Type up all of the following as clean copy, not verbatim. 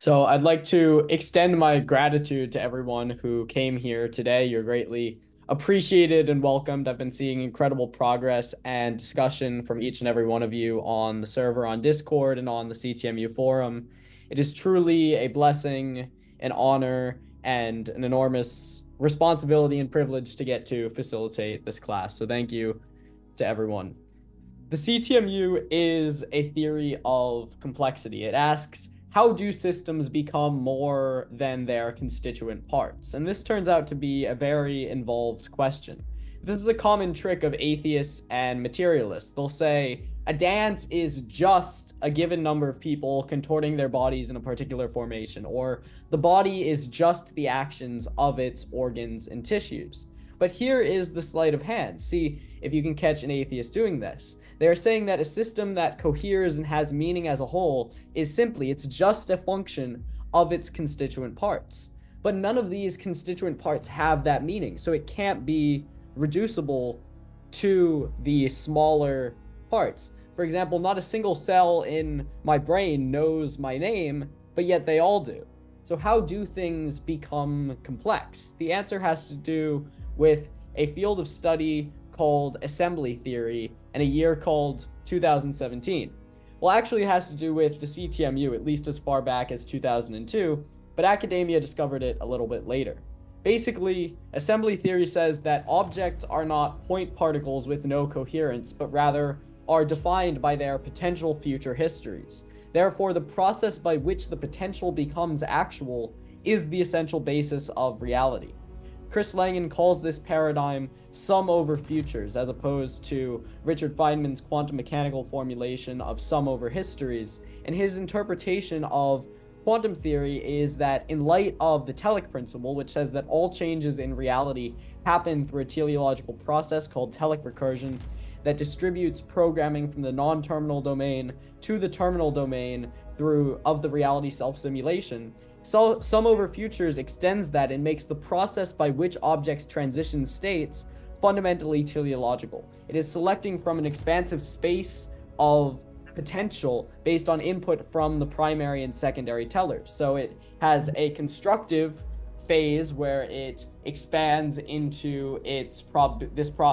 So I'd like to extend my gratitude to everyone who came here today. You're greatly appreciated and welcomed. I've been seeing incredible progress and discussion from each and every one of you on the server on Discord and on the CTMU forum. It is truly a blessing, an honor, and an enormous responsibility and privilege to get to facilitate this class. So thank you to everyone. The CTMU is a theory of complexity. It asks, how do systems become more than their constituent parts? And this turns out to be a very involved question. This is a common trick of atheists and materialists. They'll say, a dance is just a given number of people contorting their bodies in a particular formation, or the body is just the actions of its organs and tissues. But here is the sleight of hand. See if you can catch an atheist doing this. They are saying that a system that coheres and has meaning as a whole is simply, it's just a function of its constituent parts. But none of these constituent parts have that meaning, so it can't be reducible to the smaller parts. For example, not a single cell in my brain knows my name, but yet they all do. So how do things become complex? The answer has to do with a field of study called assembly theory and a year called 2017. Well, actually, it has to do with the CTMU, at least as far back as 2002, but academia discovered it a little bit later. Basically, assembly theory says that objects are not point particles with no coherence, but rather are defined by their potential future histories. Therefore, the process by which the potential becomes actual is the essential basis of reality. Chris Langan calls this paradigm sum over futures, as opposed to Richard Feynman's quantum mechanical formulation of sum over histories. And his interpretation of quantum theory is that in light of the Telek principle, which says that all changes in reality happen through a teleological process called Telek recursion, that distributes programming from the non-terminal domain to the terminal domain of the reality self-simulation, so sum over futures extends that and makes the process by which objects transition states fundamentally teleological. It is selecting from an expansive space of potential based on input from the primary and secondary tellers. So it has a constructive phase where it expands into its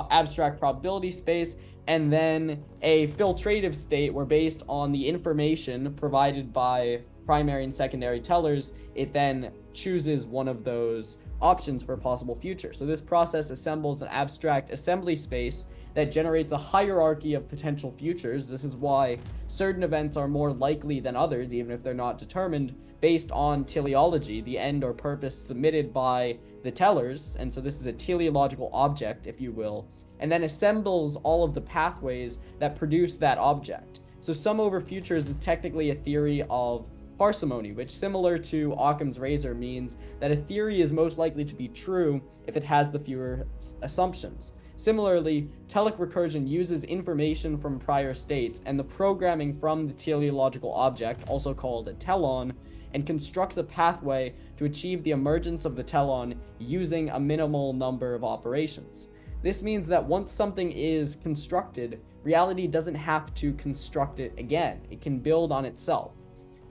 abstract probability space, and then a filtrative state where, based on the information provided by primary and secondary tellers, it then chooses one of those options for a possible future. So this process assembles an abstract assembly space that generates a hierarchy of potential futures. This is why certain events are more likely than others, even if they're not determined, based on teleology, the end or purpose submitted by the tellers. And so this is a teleological object, if you will, and then assembles all of the pathways that produce that object. So sum over futures is technically a theory of parsimony, which, similar to Occam's razor, means that a theory is most likely to be true if it has the fewer assumptions. Similarly, Telek recursion uses information from prior states and the programming from the teleological object, also called a telon, and constructs a pathway to achieve the emergence of the telon using a minimal number of operations. This means that once something is constructed, reality doesn't have to construct it again. It can build on itself.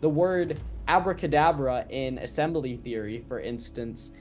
The word abracadabra in assembly theory, for instance,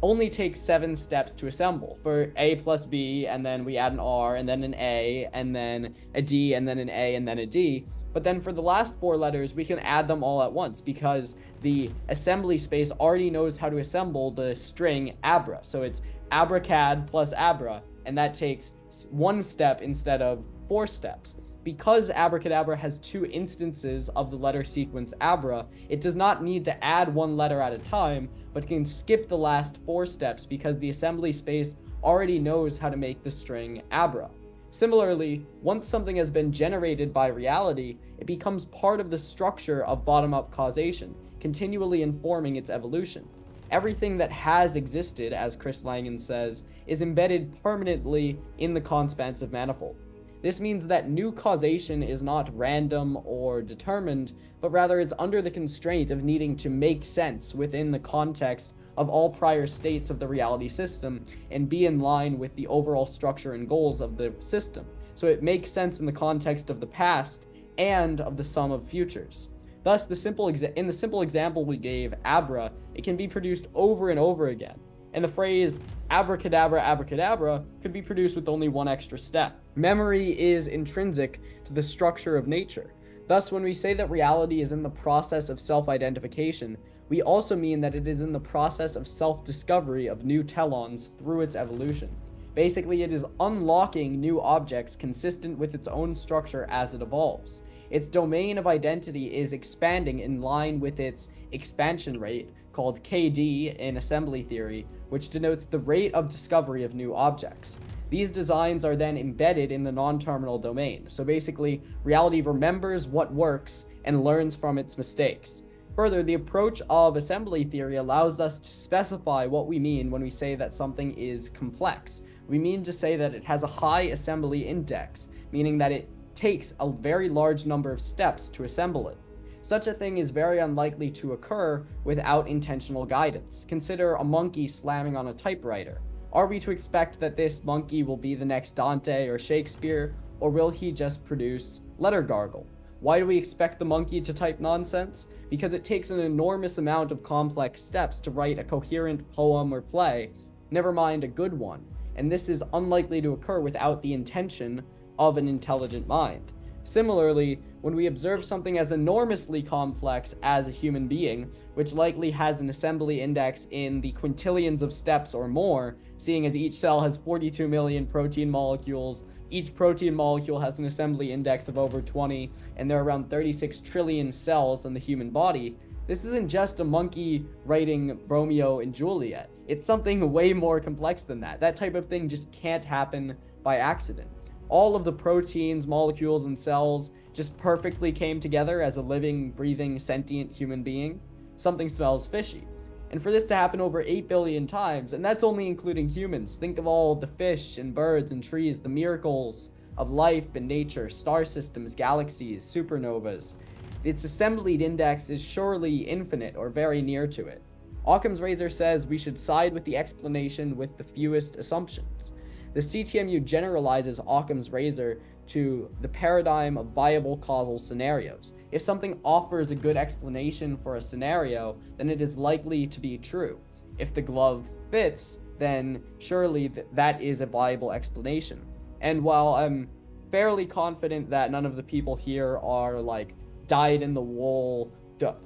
only takes 7 steps to assemble. For A plus B, and then we add an R, and then an A, and then a D, and then an A, and then a D. But then for the last 4 letters, we can add them all at once because the assembly space already knows how to assemble the string abra. So it's abracad plus abra, and that takes 1 step instead of 4 steps. Because abracadabra has 2 instances of the letter sequence abra, it does not need to add 1 letter at a time, but can skip the last 4 steps because the assembly space already knows how to make the string abra. Similarly, once something has been generated by reality, it becomes part of the structure of bottom-up causation, continually informing its evolution. Everything that has existed, as Chris Langan says, is embedded permanently in the conspansive manifold. This means that new causation is not random or determined, but rather it's under the constraint of needing to make sense within the context of all prior states of the reality system and be in line with the overall structure and goals of the system. So it makes sense in the context of the past and of the sum of futures. Thus, in the simple example we gave, abra, it can be produced over and over again. And the phrase abracadabra, abracadabra could be produced with only one extra step. Memory is intrinsic to the structure of nature. Thus, when we say that reality is in the process of self-identification, we also mean that it is in the process of self-discovery of new telons through its evolution. Basically, it is unlocking new objects consistent with its own structure as it evolves. Its domain of identity is expanding in line with its expansion rate, called KD in assembly theory, which denotes the rate of discovery of new objects. These designs are then embedded in the non-terminal domain. So basically, reality remembers what works and learns from its mistakes. Further, the approach of assembly theory allows us to specify what we mean when we say that something is complex. We mean to say that it has a high assembly index, meaning that it takes a very large number of steps to assemble it. Such a thing is very unlikely to occur without intentional guidance. Consider a monkey slamming on a typewriter. Are we to expect that this monkey will be the next Dante or Shakespeare, or will he just produce letter gargle? Why do we expect the monkey to type nonsense? Because it takes an enormous amount of complex steps to write a coherent poem or play, never mind a good one, and this is unlikely to occur without the intention of an intelligent mind. Similarly, when we observe something as enormously complex as a human being, which likely has an assembly index in the quintillions of steps or more, seeing as each cell has 42 million protein molecules, each protein molecule has an assembly index of over 20, and there are around 36 trillion cells in the human body, this isn't just a monkey writing Romeo and Juliet. It's something way more complex than that. That type of thing just can't happen by accident. All of the proteins, molecules, and cells just perfectly came together as a living, breathing, sentient human being. Something smells fishy. And for this to happen over 8 billion times, and that's only including humans, think of all the fish and birds and trees, the miracles of life and nature, star systems, galaxies, supernovas. Its assembly index is surely infinite or very near to it. Occam's razor says we should side with the explanation with the fewest assumptions. The CTMU generalizes Occam's razor to the paradigm of viable causal scenarios. If something offers a good explanation for a scenario, then it is likely to be true. If the glove fits, then surely that is a viable explanation. And while I'm fairly confident that none of the people here are like dyed-in-the-wool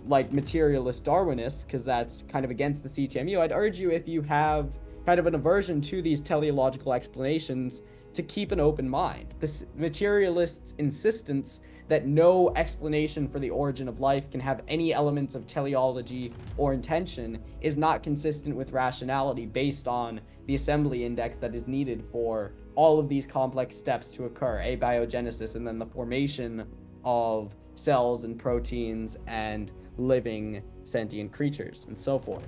like materialist Darwinists, because that's kind of against the CTMU, I'd urge you, if you have kind of an aversion to these teleological explanations, to keep an open mind. The materialists' insistence that no explanation for the origin of life can have any elements of teleology or intention is not consistent with rationality based on the assembly index that is needed for all of these complex steps to occur, abiogenesis, and then the formation of cells and proteins and living sentient creatures and so forth.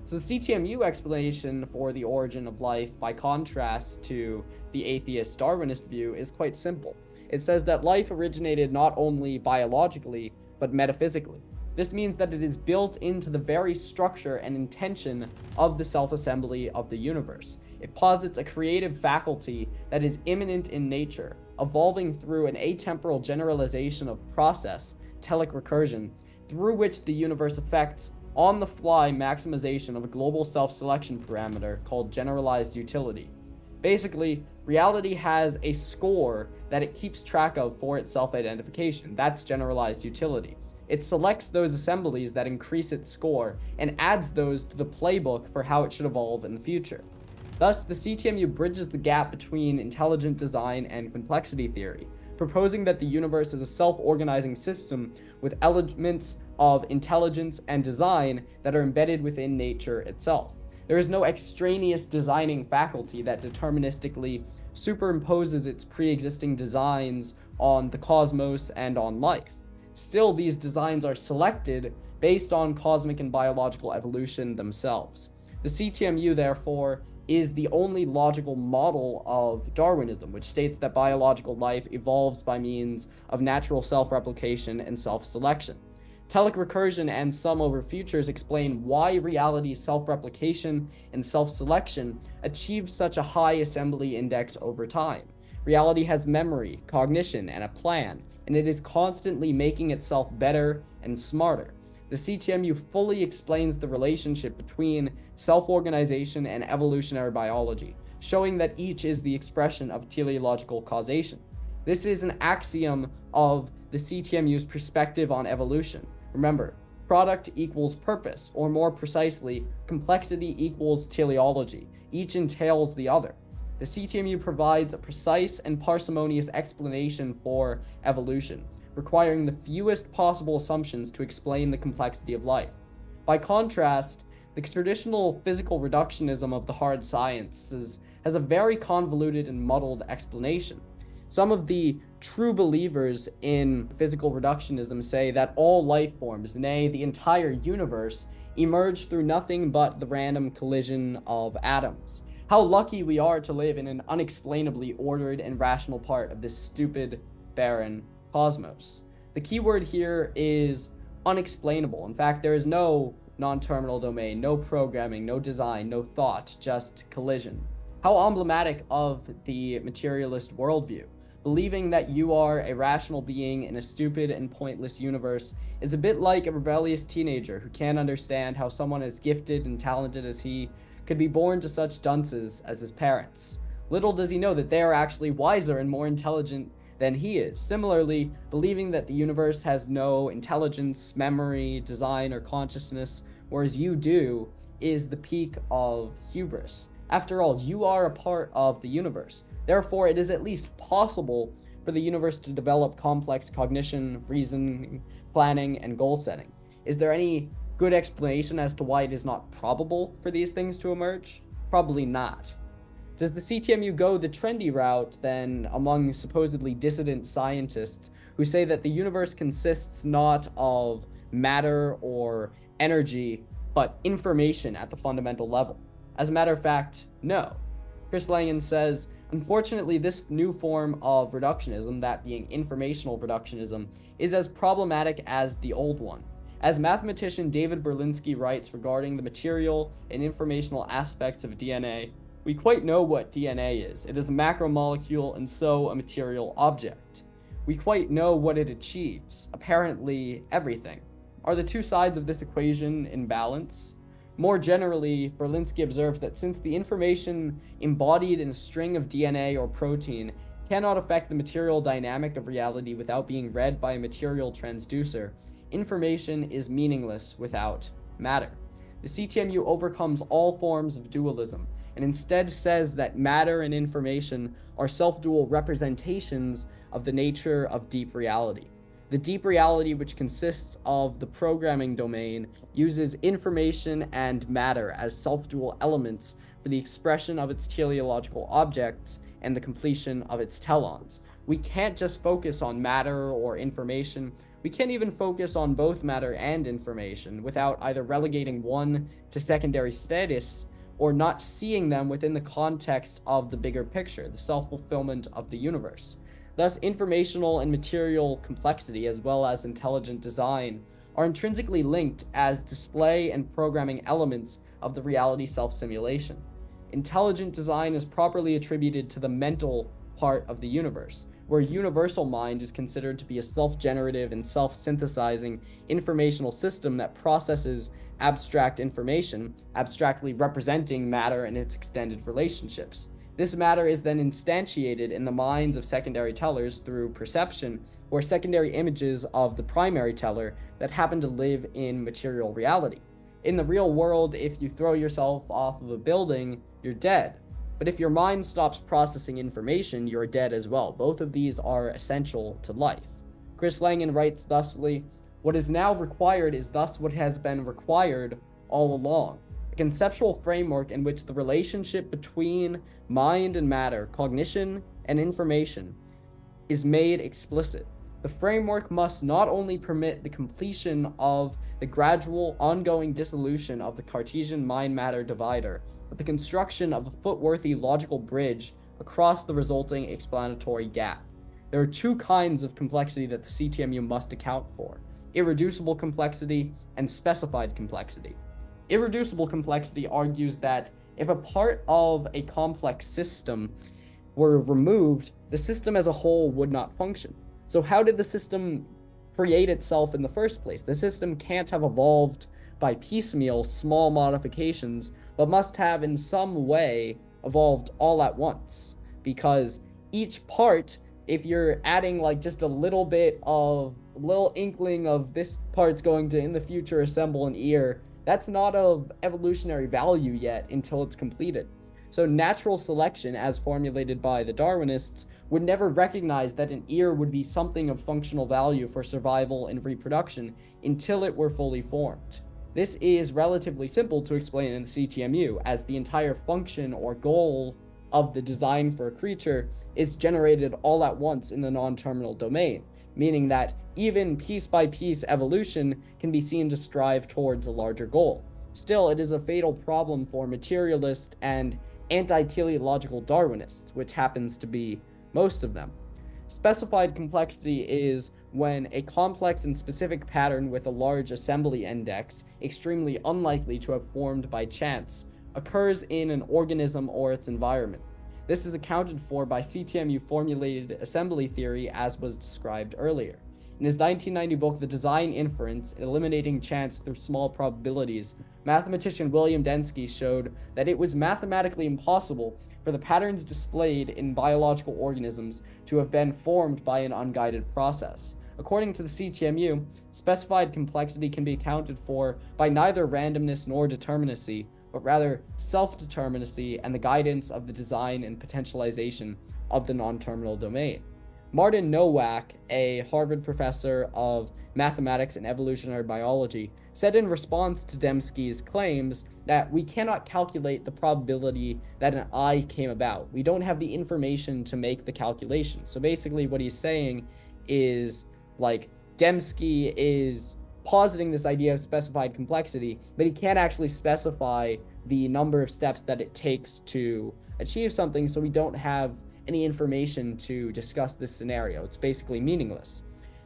So the CTMU explanation for the origin of life, by contrast to the atheist Darwinist view, is quite simple. It says that life originated not only biologically, but metaphysically. This means that it is built into the very structure and intention of the self-assembly of the universe. It posits a creative faculty that is immanent in nature, evolving through an atemporal generalization of process, telic recursion, through which the universe affects on-the-fly maximization of a global self-selection parameter called generalized utility. Basically, reality has a score that it keeps track of for its self-identification. That's generalized utility. It selects those assemblies that increase its score and adds those to the playbook for how it should evolve in the future. Thus, the CTMU bridges the gap between intelligent design and complexity theory, proposing that the universe is a self-organizing system with elements of intelligence and design that are embedded within nature itself. There is no extraneous designing faculty that deterministically superimposes its pre-existing designs on the cosmos and on life. Still, these designs are selected based on cosmic and biological evolution themselves. The CTMU, therefore, is the only logical model of Darwinism, which states that biological life evolves by means of natural self-replication and self-selection. Telic recursion and sum over futures explain why reality's self-replication and self-selection achieve such a high assembly index over time. Reality has memory, cognition, and a plan, and it is constantly making itself better and smarter. The CTMU fully explains the relationship between self-organization and evolutionary biology, showing that each is the expression of teleological causation. This is an axiom of the CTMU's perspective on evolution. Remember, product equals purpose, or more precisely, complexity equals teleology. Each entails the other. The CTMU provides a precise and parsimonious explanation for evolution, requiring the fewest possible assumptions to explain the complexity of life. By contrast, the traditional physical reductionism of the hard sciences has a very convoluted and muddled explanation. Some of the true believers in physical reductionism say that all life forms, nay, the entire universe, emerge through nothing but the random collision of atoms. How lucky we are to live in an unexplainably ordered and rational part of this stupid, barren cosmos. The key word here is unexplainable. In fact, there is no non-terminal domain, no programming, no design, no thought, just collision. How emblematic of the materialist worldview. Believing that you are a rational being in a stupid and pointless universe is a bit like a rebellious teenager who can't understand how someone as gifted and talented as he could be born to such dunces as his parents. Little does he know that they are actually wiser and more intelligent than he is. Similarly, believing that the universe has no intelligence, memory, design, or consciousness, whereas you do, is the peak of hubris. After all, you are a part of the universe. Therefore, it is at least possible for the universe to develop complex cognition, reasoning, planning, and goal setting. Is there any good explanation as to why it is not probable for these things to emerge? Probably not. Does the CTMU go the trendy route, then, among supposedly dissident scientists who say that the universe consists not of matter or energy, but information at the fundamental level? As a matter of fact, no. Chris Langan says, unfortunately, this new form of reductionism, that being informational reductionism, is as problematic as the old one. As mathematician David Berlinski writes regarding the material and informational aspects of DNA, we quite know what DNA is. It is a macromolecule and so a material object. We quite know what it achieves, apparently everything. Are the two sides of this equation in balance? More generally, Berlinski observes that since the information embodied in a string of DNA or protein cannot affect the material dynamic of reality without being read by a material transducer, information is meaningless without matter. The CTMU overcomes all forms of dualism and instead says that matter and information are self-dual representations of the nature of deep reality. The deep reality, which consists of the programming domain, uses information and matter as self-dual elements for the expression of its teleological objects and the completion of its telons. We can't just focus on matter or information. We can't even focus on both matter and information without either relegating one to secondary status or not seeing them within the context of the bigger picture, the self-fulfillment of the universe. Thus, informational and material complexity, as well as intelligent design, are intrinsically linked as display and programming elements of the reality self-simulation. Intelligent design is properly attributed to the mental part of the universe, where universal mind is considered to be a self-generative and self-synthesizing informational system that processes abstract information, abstractly representing matter and its extended relationships. This matter is then instantiated in the minds of secondary tellers through perception, or secondary images of the primary teller that happen to live in material reality. In the real world, if you throw yourself off of a building, you're dead. But if your mind stops processing information, you're dead as well. Both of these are essential to life. Chris Langan writes thusly, "What is now required is thus what has been required all along. A conceptual framework in which the relationship between mind and matter, cognition and information, is made explicit. The framework must not only permit the completion of the gradual, ongoing dissolution of the Cartesian mind-matter divider, but the construction of a footworthy logical bridge across the resulting explanatory gap. There are two kinds of complexity that the CTMU must account for: irreducible complexity and specified complexity. Irreducible complexity argues that if a part of a complex system were removed, the system as a whole would not function. So how did the system create itself in the first place? The system can't have evolved by piecemeal small modifications, but must have in some way evolved all at once, because each part, if you're adding like just a little bit of little inkling of this part's going to in the future assemble an ear, that's not of evolutionary value yet until it's completed. So natural selection, as formulated by the Darwinists, would never recognize that an ear would be something of functional value for survival and reproduction until it were fully formed. This is relatively simple to explain in the CTMU, as the entire function or goal of the design for a creature is generated all at once in the non-terminal domain, meaning that even piece-by-piece evolution can be seen to strive towards a larger goal. Still, it is a fatal problem for materialist and anti-teleological Darwinists, which happens to be most of them. Specified complexity is when a complex and specific pattern with a large assembly index, extremely unlikely to have formed by chance, occurs in an organism or its environment. This is accounted for by CTMU formulated assembly theory, as was described earlier. In his 1990 book, The Design Inference, Eliminating Chance Through Small Probabilities, mathematician William Dembski showed that it was mathematically impossible for the patterns displayed in biological organisms to have been formed by an unguided process. According to the CTMU, specified complexity can be accounted for by neither randomness nor determinacy, but rather self-determinacy and the guidance of the design and potentialization of the non-terminal domain. Martin Nowak, a Harvard professor of mathematics and evolutionary biology, said in response to Dembski's claims that we cannot calculate the probability that an eye came about. We don't have the information to make the calculation. So basically what he's saying is, like, Dembski is positing this idea of specified complexity, but he can't actually specify the number of steps that it takes to achieve something, so we don't have any information to discuss this scenario. It's basically meaningless.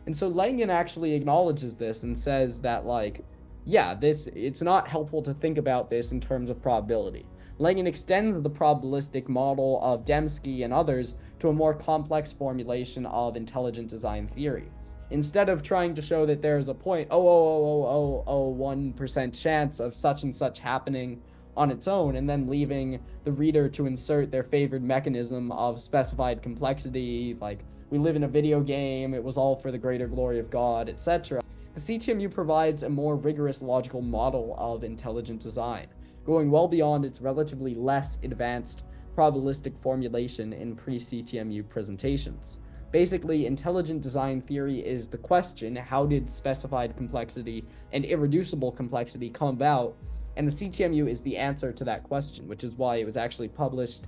And so Langen actually acknowledges this and says that, like, yeah, it's not helpful to think about this in terms of probability. Langen extends the probabilistic model of Dembski and others to a more complex formulation of intelligent design theory. Instead of trying to show that there's a 0.00001% chance of such and such happening on its own, and then leaving the reader to insert their favored mechanism of specified complexity, like, we live in a video game, it was all for the greater glory of God, etc. The CTMU provides a more rigorous logical model of intelligent design, going well beyond its relatively less advanced probabilistic formulation in pre-CTMU presentations. Basically, intelligent design theory is the question, how did specified complexity and irreducible complexity come about? And the CTMU is the answer to that question, which is why it was actually published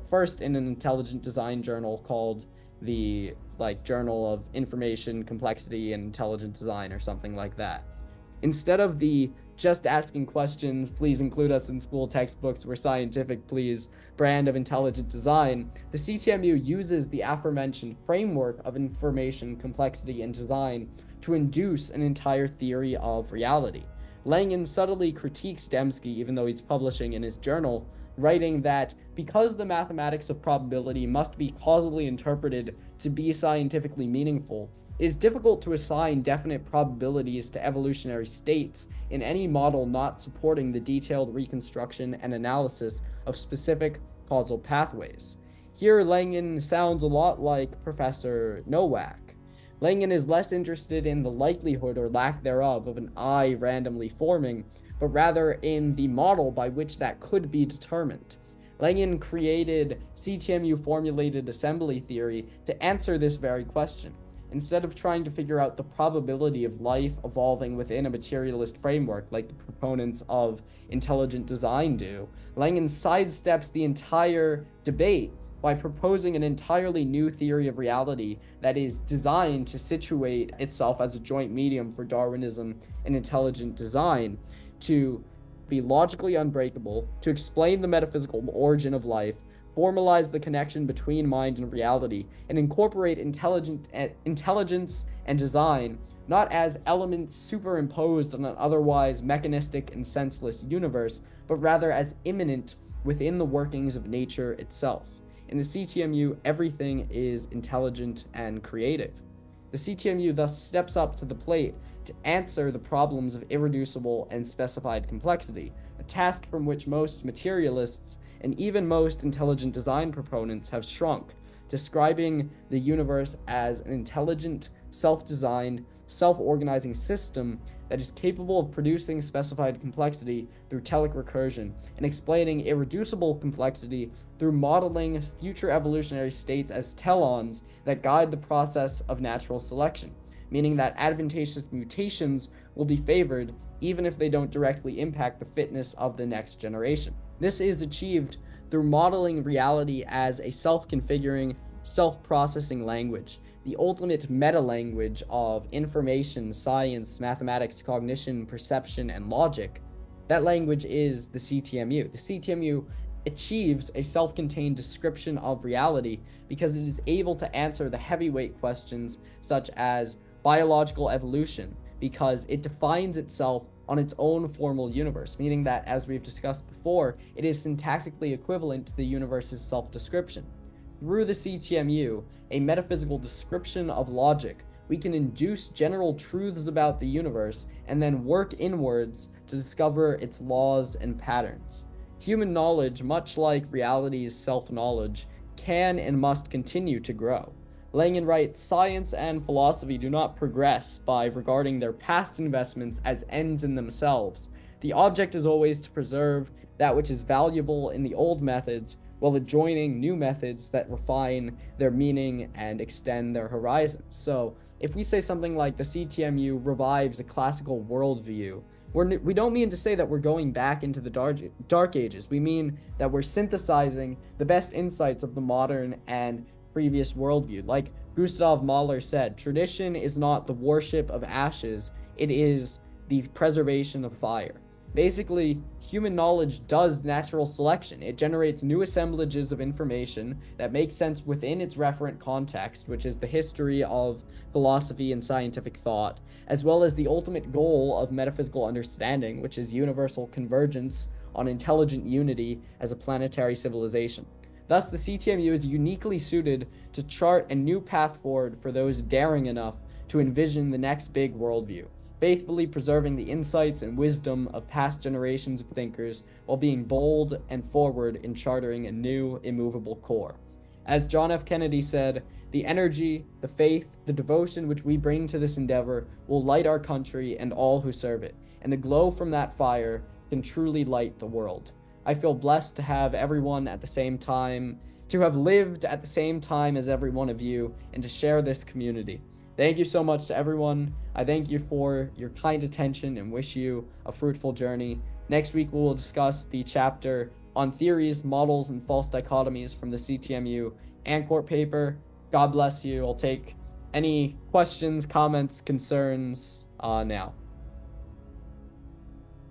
first in an intelligent design journal called the Journal of Information, Complexity, and Intelligent Design, or something like that. Instead of the just asking questions, please include us in school textbooks, we're scientific, please, brand of intelligent design, the CTMU uses the aforementioned framework of information, complexity, and design to induce an entire theory of reality. Langen subtly critiques Dembski, even though he's publishing in his journal, writing that because the mathematics of probability must be causally interpreted to be scientifically meaningful, it is difficult to assign definite probabilities to evolutionary states in any model not supporting the detailed reconstruction and analysis of specific causal pathways. Here, Langen sounds a lot like Professor Nowak. Langen is less interested in the likelihood or lack thereof of an eye randomly forming, but rather in the model by which that could be determined. Langen created CTMU formulated assembly theory to answer this very question. Instead of trying to figure out the probability of life evolving within a materialist framework like the proponents of intelligent design do, Langen sidesteps the entire debate by proposing an entirely new theory of reality that is designed to situate itself as a joint medium for Darwinism and intelligent design, to be logically unbreakable, to explain the metaphysical origin of life, formalize the connection between mind and reality, and incorporate intelligence and design not as elements superimposed on an otherwise mechanistic and senseless universe, but rather as immanent within the workings of nature itself. In the CTMU, everything is intelligent and creative. The CTMU thus steps up to the plate to answer the problems of irreducible and specified complexity, a task from which most materialists and even most intelligent design proponents have shrunk, describing the universe as an intelligent, self-designed, self-organizing system that is capable of producing specified complexity through telic recursion and explaining irreducible complexity through modeling future evolutionary states as telons that guide the process of natural selection, meaning that advantageous mutations will be favored even if they don't directly impact the fitness of the next generation. This is achieved through modeling reality as a self-configuring, self-processing language, the ultimate meta-language of information, science, mathematics, cognition, perception, and logic. That language is the CTMU. The CTMU achieves a self-contained description of reality because it is able to answer the heavyweight questions such as biological evolution, because it defines itself on its own formal universe, meaning that, as we've discussed before, it is syntactically equivalent to the universe's self-description. Through the CTMU, a metaphysical description of logic, we can induce general truths about the universe and then work inwards to discover its laws and patterns. Human knowledge, much like reality's self-knowledge, can and must continue to grow. Langen writes, "Science and philosophy do not progress by regarding their past investments as ends in themselves. The object is always to preserve that which is valuable in the old methods, while adjoining new methods that refine their meaning and extend their horizons." So, if we say something like the CTMU revives a classical worldview, we don't mean to say that we're going back into the dark ages. We mean that we're synthesizing the best insights of the modern and previous worldview. Like Gustav Mahler said, tradition is not the worship of ashes, it is the preservation of fire. Basically, human knowledge does natural selection. It generates new assemblages of information that make sense within its referent context, which is the history of philosophy and scientific thought, as well as the ultimate goal of metaphysical understanding, which is universal convergence on intelligent unity as a planetary civilization. Thus, the CTMU is uniquely suited to chart a new path forward for those daring enough to envision the next big worldview, faithfully preserving the insights and wisdom of past generations of thinkers while being bold and forward in chartering a new, immovable core. As John F. Kennedy said, "The energy, the faith, the devotion which we bring to this endeavor will light our country and all who serve it, and the glow from that fire can truly light the world." I feel blessed to have everyone at the same time, to have lived at the same time as every one of you, and to share this community. Thank you so much to everyone. I thank you for your kind attention and wish you a fruitful journey. Next week, we will discuss the chapter on theories, models, and false dichotomies from the CTMU Ancourt paper. God bless you. I'll take any questions, comments, concerns now.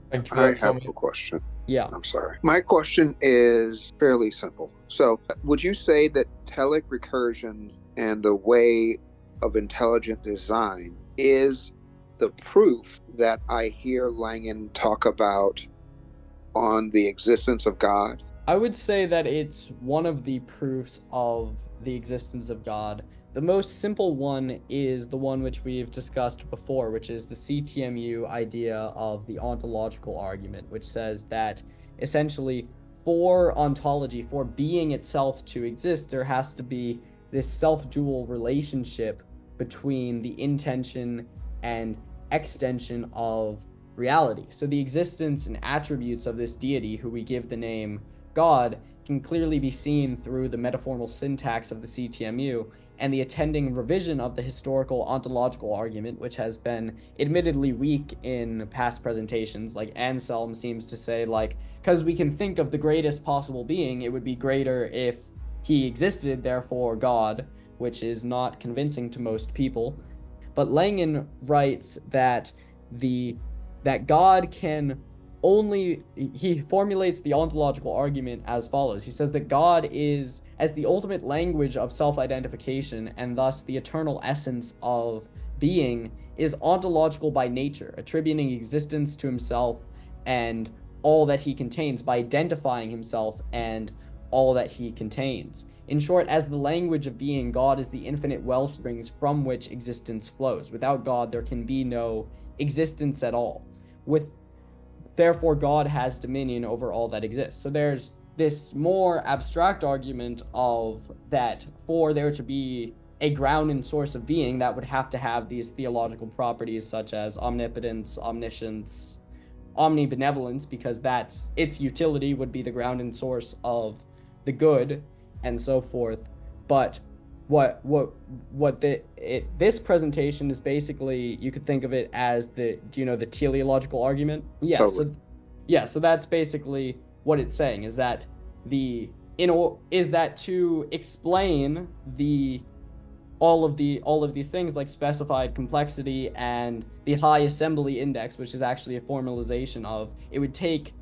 Thank you. I have a question. Yeah. I'm sorry. My question is fairly simple. So, would you say that telic recursion and the way of intelligent design is the proof that I hear Langen talk about on the existence of God? I would say that it's one of the proofs of the existence of God. The most simple one is the one which we've discussed before, which is the CTMU idea of the ontological argument, which says that essentially for ontology, for being itself to exist, there has to be this self-dual relationship between the intention and extension of reality. So the existence and attributes of this deity, who we give the name God, can clearly be seen through the metaformal syntax of the CTMU and the attending revision of the historical ontological argument, which has been admittedly weak in past presentations. Like Anselm seems to say, like, because we can think of the greatest possible being, it would be greater if he existed, therefore God, which is not convincing to most people. But Langen writes that God can only, he formulates the ontological argument as follows. He says that God is, as the ultimate language of self-identification and thus the eternal essence of being, is ontological by nature, attributing existence to himself and all that he contains by identifying himself and all that he contains. In short, as the language of being, God is the infinite wellsprings from which existence flows. Without God, there can be no existence at all. Therefore, God has dominion over all that exists. So there's this more abstract argument of that for there to be a ground and source of being, that would have to have these theological properties such as omnipotence, omniscience, omnibenevolence, because that's its utility would be the ground and source of the good and so forth. But this presentation is basically, you could think of it as the teleological argument. Totally. So that's basically what it's saying, is that to explain all of these things like specified complexity and the high assembly index, which is actually a formalization of, it would take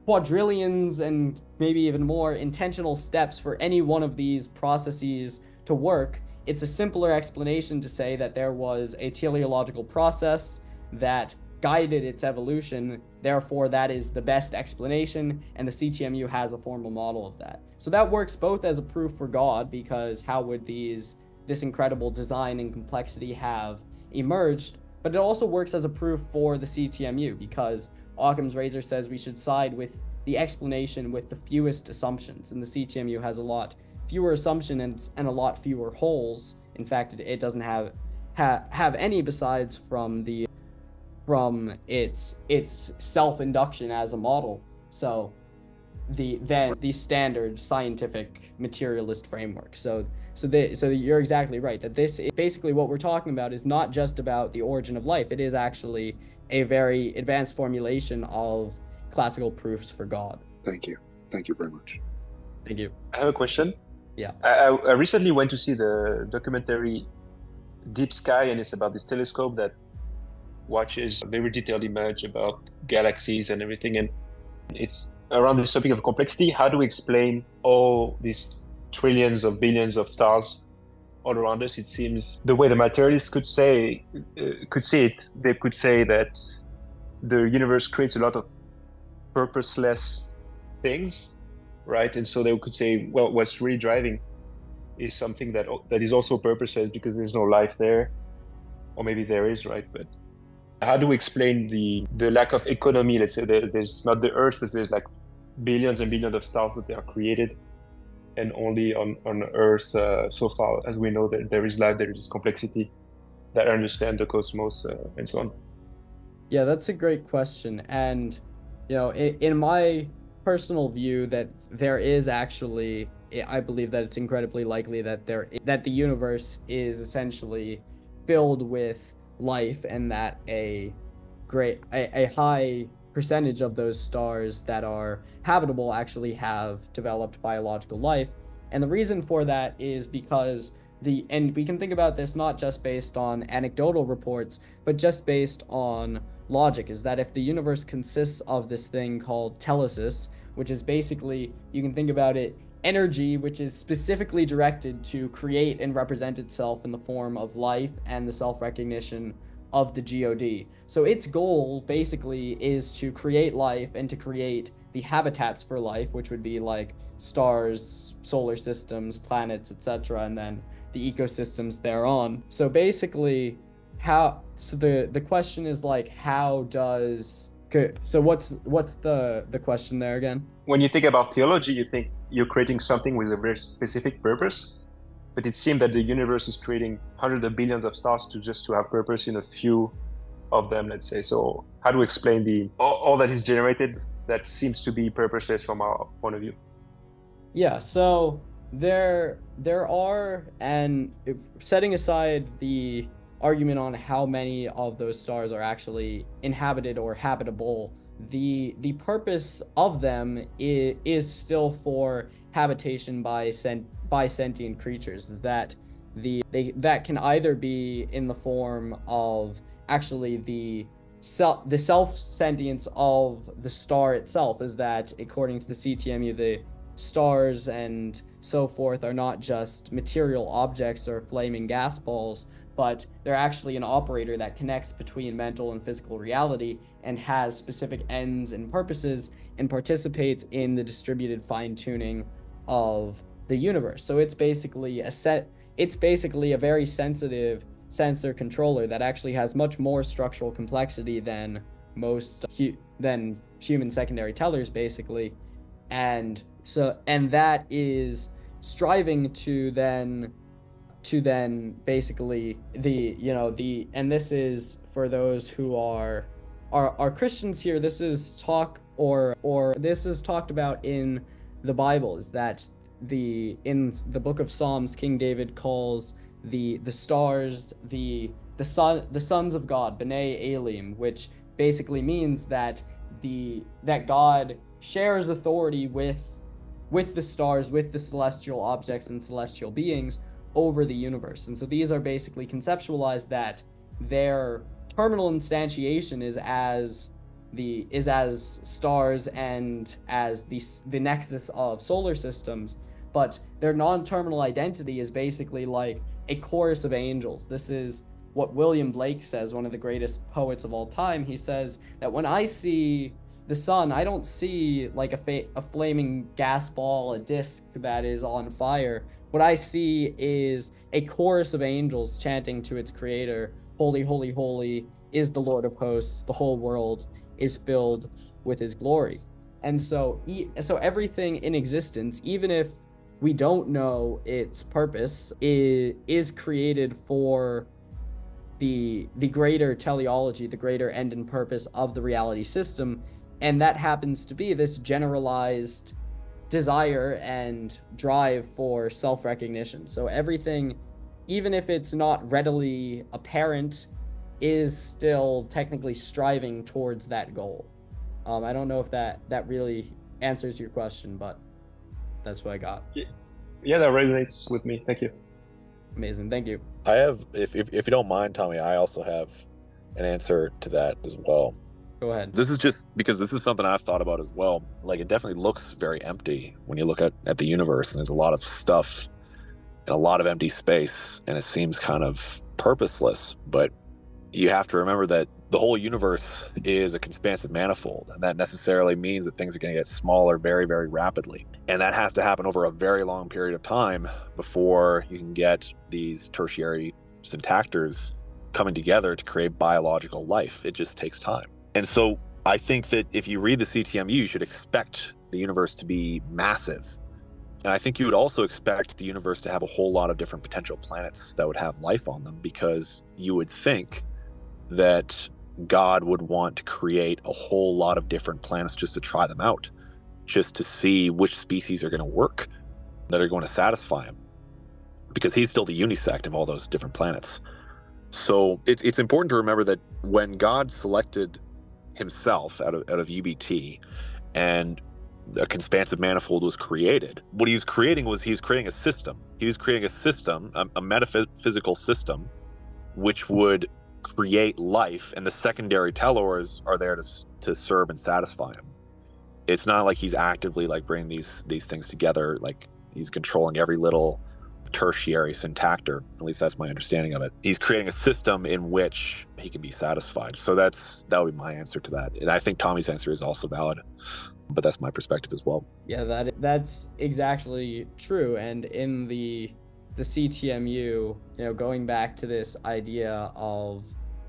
quadrillions and maybe even more intentional steps for any one of these processes to work. It's a simpler explanation to say that there was a teleological process that guided its evolution, therefore that is the best explanation, and the CTMU has a formal model of that. So that works both as a proof for God, because how would this incredible design and complexity have emerged, but it also works as a proof for the CTMU, because Occam's razor says we should side with the explanation with the fewest assumptions, and the CTMU has a lot fewer assumptions and a lot fewer holes. In fact, it doesn't have any besides from its self-induction as a model. So the standard scientific materialist framework. So you're exactly right, that this is basically what we're talking about is not just about the origin of life. It is actually a very advanced formulation of classical proofs for God. Thank you very much. Thank you. I have a question. Yeah. I recently went to see the documentary Deep Sky, and it's about this telescope that watches a very detailed image about galaxies and everything, and it's around this topic of complexity. How do we explain all these trillions of billions of stars all around us? It seems the way the materialists could see it, they could say that the universe creates a lot of purposeless things, right? And so they could say, well, what's really driving is something that is also purposeless, because there's no life there, or maybe there is, right? But how do we explain the lack of economy? Let's say there's not the Earth, but there's like billions and billions of stars that they are created, and only on Earth, so far as we know, that there is life, there is complexity, that understand the cosmos, and so on. Yeah, that's a great question. And in my personal view, that there is actually, I believe that it's incredibly likely that the universe is essentially filled with life, and that a high percentage of those stars that are habitable actually have developed biological life. And the reason for that is because and we can think about this not just based on anecdotal reports, but just based on logic, is that if the universe consists of this thing called telesis, which is basically, you can think about it, energy which is specifically directed to create and represent itself in the form of life and the self-recognition of the God. So its goal basically is to create life and to create the habitats for life, which would be like stars, solar systems, planets, etc., and then the ecosystems thereon. So basically, the question is like, so what's the question there again? When you think about theology, you think you're creating something with a very specific purpose, but it seems that the universe is creating hundreds of billions of stars to have purpose in a few of them, let's say. So how do we explain all that is generated that seems to be purposeless from our point of view? Yeah, so there are, and setting aside the argument on how many of those stars are actually inhabited or habitable, the purpose of them is still for habitation by sentient creatures, is that that can either be in the form of actually the self-sentience of the star itself, is that according to the CTMU, the stars and so forth are not just material objects or flaming gas balls, but they're actually an operator that connects between mental and physical reality and has specific ends and purposes and participates in the distributed fine-tuning of the universe. So it's basically a very sensitive sensor controller that actually has much more structural complexity than than human secondary tellers, basically. And that is striving to then basically and this is for those who are Christians here. This is this is talked about in the Bible, is that in the book of Psalms, King David calls the stars the sons of God, B'nai Elim, which basically means that that God shares authority with the stars, with the celestial objects and celestial beings over the universe. And so these are basically conceptualized that their terminal instantiation is as stars and as the nexus of solar systems, but their non-terminal identity is basically like a chorus of angels. This is what William Blake says, one of the greatest poets of all time. He says that when I see the sun, I don't see like a flaming gas ball, a disc that is on fire. What I see is a chorus of angels chanting to its creator, "Holy, holy, holy is the Lord of hosts. The whole world is filled with his glory." And so everything in existence, even if we don't know its purpose, is created for the greater teleology, the greater end and purpose of the reality system. And that happens to be this generalized desire and drive for self-recognition. So everything, even if it's not readily apparent, is still technically striving towards that goal. I don't know if that really answers your question, but that's what I got. Yeah, that resonates with me. Thank you. Amazing. Thank you. I have, if you don't mind, Tommy, I also have an answer to that as well. Go ahead. This is just because this is something I've thought about as well. Like, it definitely looks very empty when you look at the universe, and there's a lot of stuff and a lot of empty space, and it seems kind of purposeless. But you have to remember that the whole universe is a expansive manifold, and that necessarily means that things are going to get smaller very, very rapidly. And that has to happen over a very long period of time before you can get these tertiary syntactors coming together to create biological life. It just takes time. And so I think that if you read the CTMU, you should expect the universe to be massive. And I think you would also expect the universe to have a whole lot of different potential planets that would have life on them, because you would think that God would want to create a whole lot of different planets just to try them out, just to see which species are going to work, that are going to satisfy him, because he's still the unisect of all those different planets. So it's important to remember that when God selected himself out of UBT and a expansive manifold was created, what he was creating a system. He was creating a system, a metaphysical system, which would create life, and the secondary tellers are there to serve and satisfy him. It's not like he's actively like bringing these things together, like he's controlling every little tertiary syntactor. At least that's my understanding of it. He's creating a system in which he can be satisfied. So that would be my answer to that. And I think Tommy's answer is also valid, but that's my perspective as well. Yeah, that's exactly true. And in the CTMU, going back to this idea of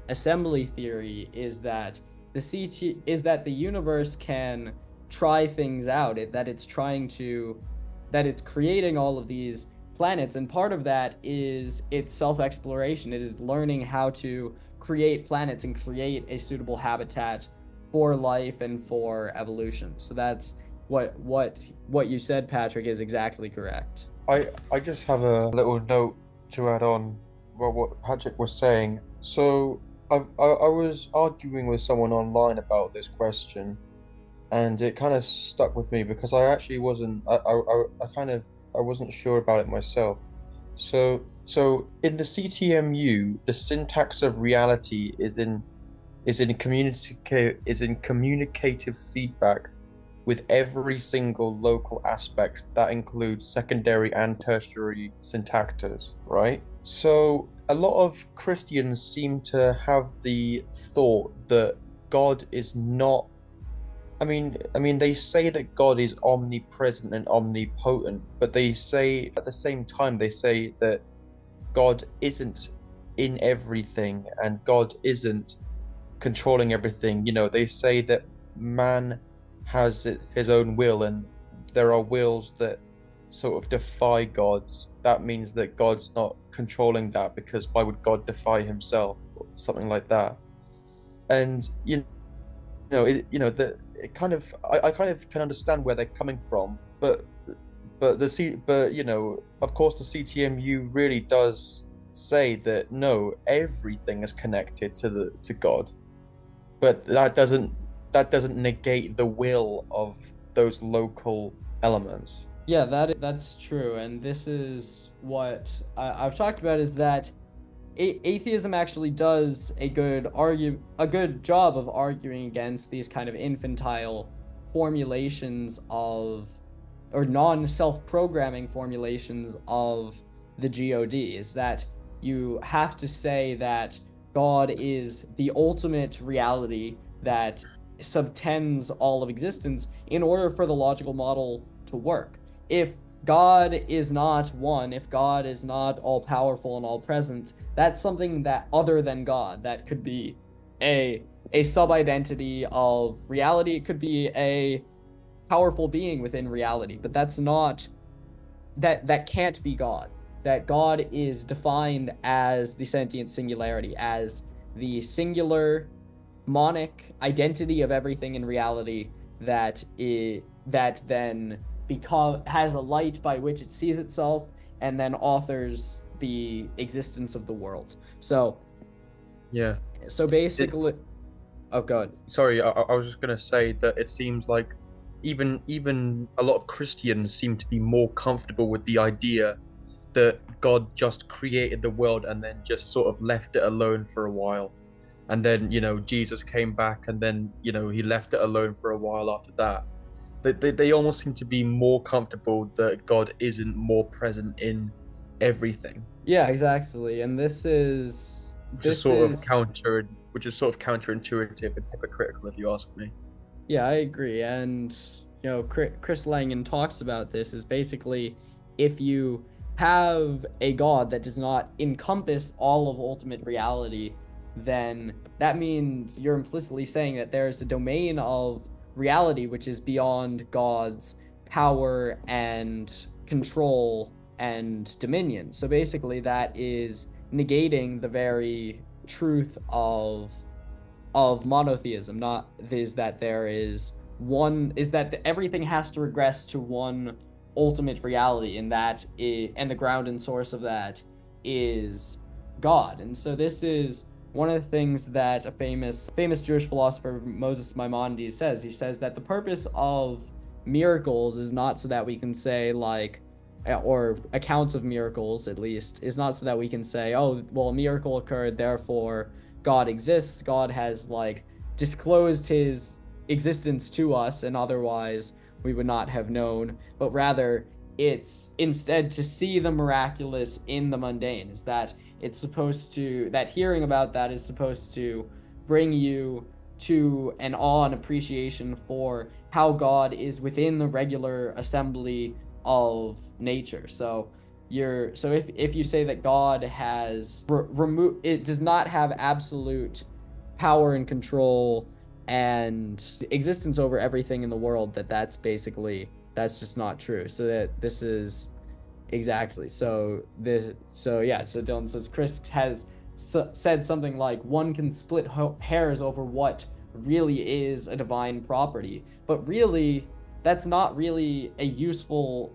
assembly theory, is that the universe can try things out, that it's creating all of these planets, and part of that is its self-exploration. It is learning how to create planets and create a suitable habitat for life and for evolution. So that's what you said, Patrick, is exactly correct. I just have a little note to add on what Patrick was saying. So I was arguing with someone online about this question, and it kind of stuck with me because I actually wasn't I wasn't sure about it myself. So in the CTMU, the syntax of reality is in communicative feedback with every single local aspect. That includes secondary and tertiary syntactors, right? So a lot of Christians seem to have the thought that God is not I mean, they say that God is omnipresent and omnipotent, but they say at the same time they say that God isn't in everything and God isn't controlling everything. They say that man has his own will, and there are wills that sort of defy God's. That means that God's not controlling that, because why would God defy himself or something like that? And that it kind of I kind of can understand where they're coming from, but of course the CTMU really does say that no, everything is connected to God, but that doesn't negate the will of those local elements. Yeah, that's true, and this is what I've talked about, is that atheism actually does a good job of arguing against these kind of infantile formulations of, or non-self-programming formulations of the God. Is that you have to say that God is the ultimate reality that subtends all of existence in order for the logical model to work. If God is not one, if God is not all powerful and all present, that's something that other than God, that could be a sub-identity of reality. It could be a powerful being within reality, but that's not, that can't be God. That God is defined as the sentient singularity, as the singular monic identity of everything in reality, that then has a light by which it sees itself, and then authors the existence of the world. So Yeah. It, basically, oh god. Sorry, I was just gonna say that it seems like even a lot of Christians seem to be more comfortable with the idea that God just created the world and then just sort of left it alone for a while. And then, Jesus came back, and then, he left it alone for a while after that. They almost seem to be more comfortable that God isn't more present in everything, Yeah, exactly. And this is which is sort of counterintuitive and hypocritical, if you ask me. Yeah, I agree. And, Chris Langan talks about this, is basically, if you have a God that does not encompass all of ultimate reality, then that means you're implicitly saying that there's a domain of reality which is beyond God's power and control and dominion. So basically, that is negating the very truth of monotheism. Not is that there is one, is that everything has to regress to one ultimate reality, and and the ground and source of that is God. And so this is one of the things that a famous Jewish philosopher, Moses Maimonides, says. He says that the purpose of miracles is not so that we can say, like, or accounts of miracles at least, is not so that we can say, oh, well, a miracle occurred, therefore God exists. God has, like, disclosed his existence to us, and otherwise we would not have known. But rather, it's instead to see the miraculous in the mundane. Is that it's supposed to, that hearing about that is supposed to bring you to an awe and appreciation for how God is within the regular assembly of nature. So if you say that God has removed, it does not have absolute power and control and existence over everything in the world, that's just not true. So that this is exactly, so Dylan says Chris has said something like, one can split hairs over what really is a divine property, but really that's not really a useful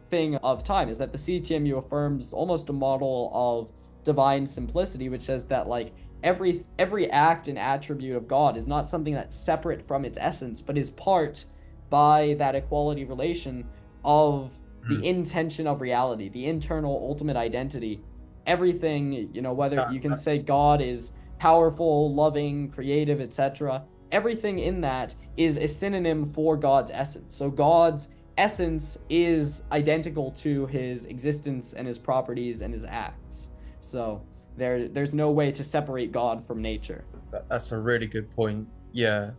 thing of time. Is that the CTMU affirms almost a model of divine simplicity, which says that, like, every act and attribute of God is not something that's separate from its essence, but is part, by that equality relation, of the intention of reality, the internal ultimate identity. Everything, whether you can say God is powerful, loving, creative, etc., everything in that is a synonym for God's essence. So God's essence is identical to his existence and his properties and his acts. So there's no way to separate God from nature. That's a really good point. Yeah.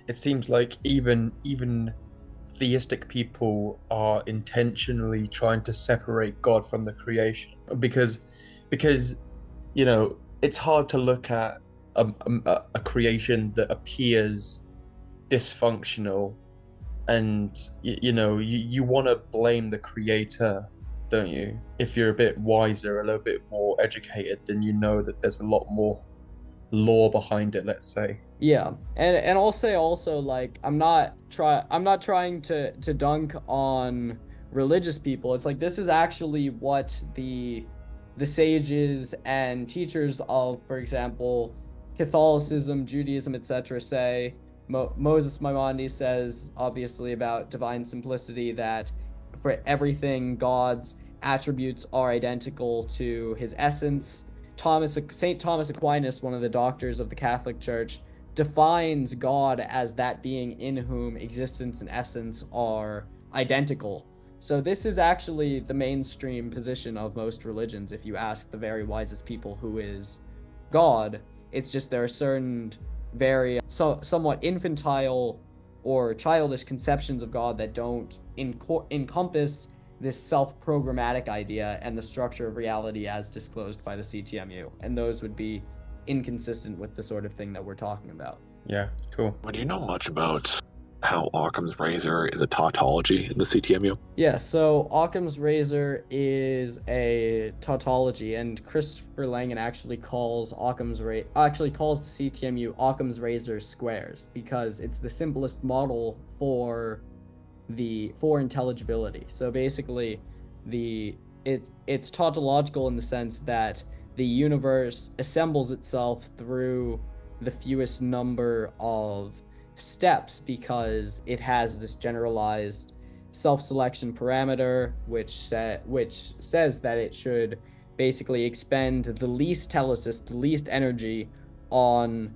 it seems like even theistic people are intentionally trying to separate God from the creation because it's hard to look at a creation that appears dysfunctional and you want to blame the creator, don't you? If you're a bit wiser, a little bit more educated, then you know that there's a lot more lore behind it, let's say. Yeah, and I'll say also, like, I'm not trying to dunk on religious people. It's like this is actually what the sages and teachers of, for example, Catholicism, Judaism, etc. say. Moses Maimonides says, obviously, about divine simplicity that for everything, God's attributes are identical to his essence. Saint Thomas Aquinas, one of the doctors of the Catholic Church, defines God as that being in whom existence and essence are identical. So this is actually the mainstream position of most religions. If you ask the very wisest people who is God, it's just there are certain very somewhat infantile or childish conceptions of God that don't encompass this self-programmatic idea and the structure of reality as disclosed by the CTMU. And those would be inconsistent with the sort of thing that we're talking about. Yeah, cool. Do you know much about how Occam's razor is a tautology in the CTMU? Yeah, so Occam's razor is a tautology, and Christopher Langan actually calls the CTMU Occam's razor squares because it's the simplest model for intelligibility. So basically, it's tautological in the sense that the universe assembles itself through the fewest number of steps because it has this generalized self-selection parameter which says that it should basically expend the least telesis, the least energy on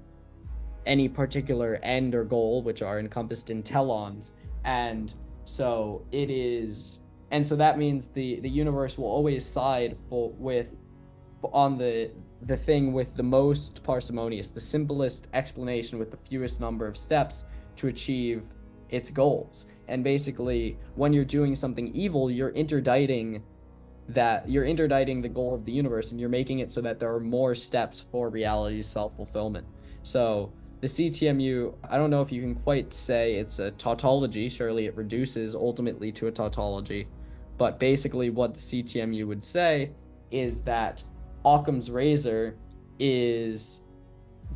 any particular end or goal, which are encompassed in telons. And so that means the universe will always side on the thing with the most parsimonious, the simplest explanation with the fewest number of steps to achieve its goals. And basically, when you're doing something evil, you're interdicting the goal of the universe, and you're making it so that there are more steps for reality's self-fulfillment. So the CTMU, I don't know if you can quite say it's a tautology. Surely it reduces ultimately to a tautology. But basically what the CTMU would say is that Occam's razor is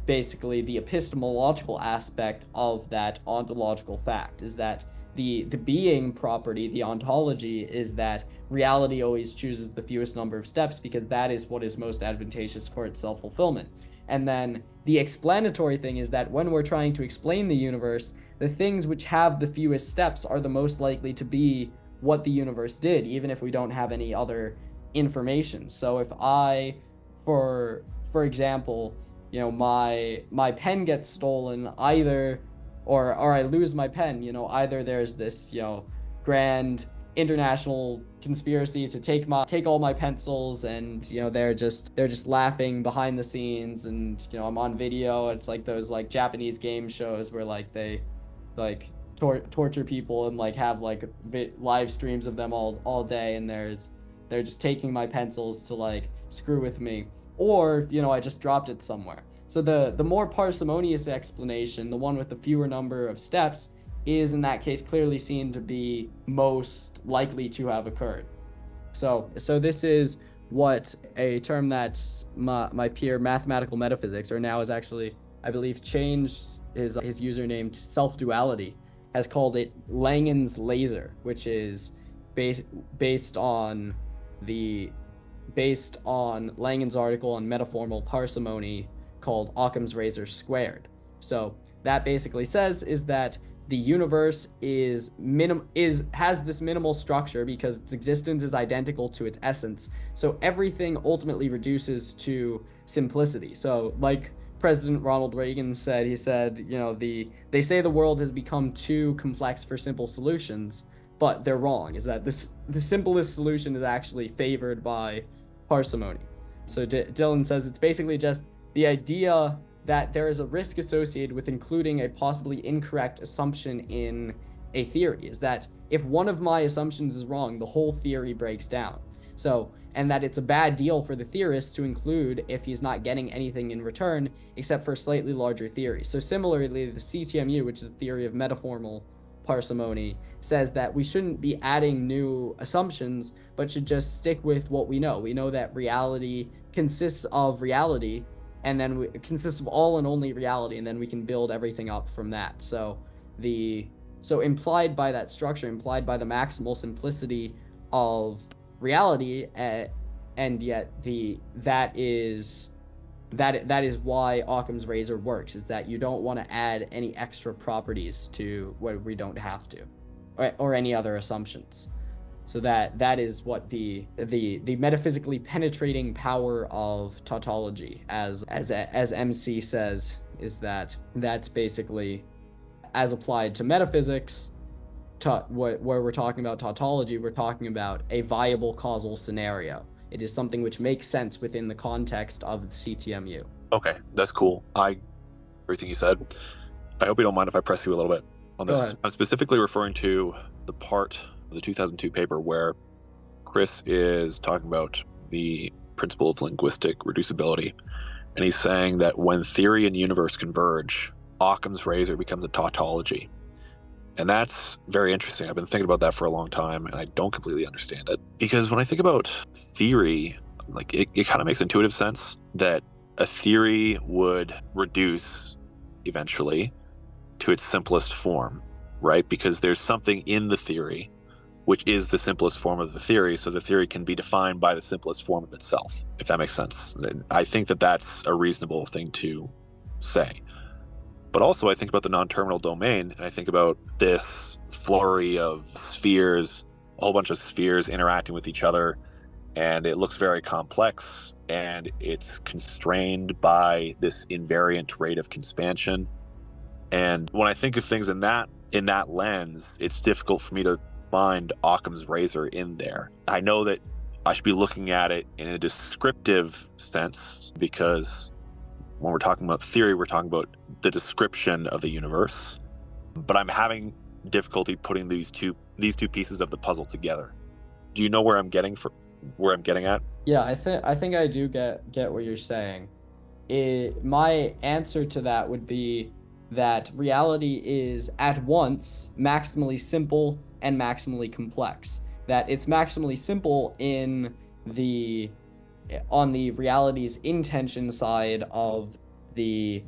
basically the epistemological aspect of that ontological fact, is that the being property, the ontology, is that reality always chooses the fewest number of steps because that is what is most advantageous for its self-fulfillment. And then the explanatory thing is that when we're trying to explain the universe, the things which have the fewest steps are the most likely to be what the universe did, even if we don't have any other information. So if for example, my pen gets stolen, or I lose my pen, either there's this, grand international conspiracy to take all my pencils, and they're just laughing behind the scenes, and I'm on video. It's like those like Japanese game shows where like they like torture people and like have like live streams of them all day, and they're just taking my pencils to like screw with me, or I just dropped it somewhere. So the more parsimonious explanation, the one with the fewer number of steps, is in that case clearly seen to be most likely to have occurred. So this is what a term that my peer Mathematical Metaphysics, or now is actually, I believe, changed his username to Self-Duality, has called it Langan's laser, which is based on Langan's article on metaformal parsimony called Occam's razor squared. So that basically says is that the universe has this minimal structure because its existence is identical to its essence. So everything ultimately reduces to simplicity. So like President Ronald Reagan said, he said, they say the world has become too complex for simple solutions, but they're wrong. Is that the simplest solution is actually favored by parsimony. So Dylan says it's basically just the idea that there is a risk associated with including a possibly incorrect assumption in a theory, is that if one of my assumptions is wrong, the whole theory breaks down. So, and that it's a bad deal for the theorist to include if he's not getting anything in return except for a slightly larger theory. So similarly, the CTMU, which is a theory of metaformal parsimony, says that we shouldn't be adding new assumptions, but should just stick with what we know. We know that reality consists of reality, and then it consists of all and only reality, and then we can build everything up from that. So implied by that structure, implied by the maximal simplicity of reality, and yet that is why Occam's razor works, is that you don't want to add any extra properties to what we don't have to, or any other assumptions. So that is what the metaphysically penetrating power of tautology, as MC says, is that's basically, as applied to metaphysics, where we're talking about tautology, we're talking about a viable causal scenario. It is something which makes sense within the context of the CTMU. Okay, that's cool. Everything you said. I hope you don't mind if I press you a little bit on this. I'm specifically referring to the part of the 2002 paper where Chris is talking about the principle of linguistic reducibility. And he's saying that when theory and universe converge, Occam's razor becomes a tautology. And that's very interesting. I've been thinking about that for a long time, and I don't completely understand it. Because when I think about theory, like it kind of makes intuitive sense that a theory would reduce eventually to its simplest form, right? Because there's something in the theory which is the simplest form of the theory, so the theory can be defined by the simplest form of itself, if that makes sense. I think that that's a reasonable thing to say. But also I think about the non-terminal domain, and I think about this flurry of spheres, a whole bunch of spheres interacting with each other, and it looks very complex, and it's constrained by this invariant rate of expansion. And when I think of things in that lens, it's difficult for me to find Occam's razor in there. I know that I should be looking at it in a descriptive sense, because when we're talking about theory, we're talking about the description of the universe. But I'm having difficulty putting these two pieces of the puzzle together. Do you know where I'm getting at? Yeah, I think I do get what you're saying. My answer to that would be that reality is at once maximally simple and maximally complex. That it's maximally simple on the reality's intension side of the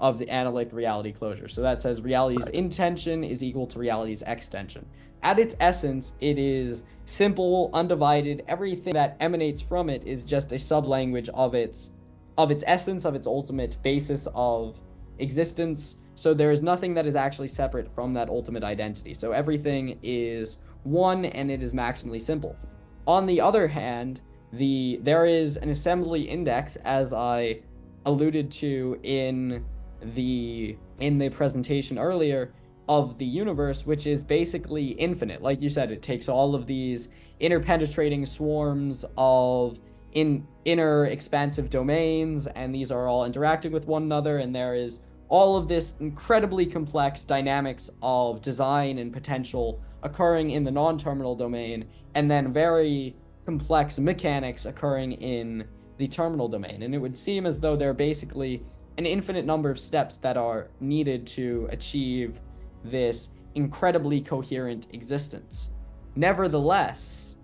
analytic reality closure. So that says reality's intension is equal to reality's extension. At its essence, it is simple, undivided. Everything that emanates from it is just a sublanguage of its essence, of its ultimate basis of existence. So there is nothing that is actually separate from that ultimate identity. So everything is one, and it is maximally simple. On the other hand, there is an assembly index, as I alluded to in the presentation earlier, of the universe, which is basically infinite. Like you said, it takes all of these interpenetrating swarms of inner expansive domains, and these are all interacting with one another, and there is all of this incredibly complex dynamics of design and potential occurring in the non-terminal domain, and then very complex mechanics occurring in the terminal domain. And it would seem as though there are basically an infinite number of steps that are needed to achieve this incredibly coherent existence. Nevertheless,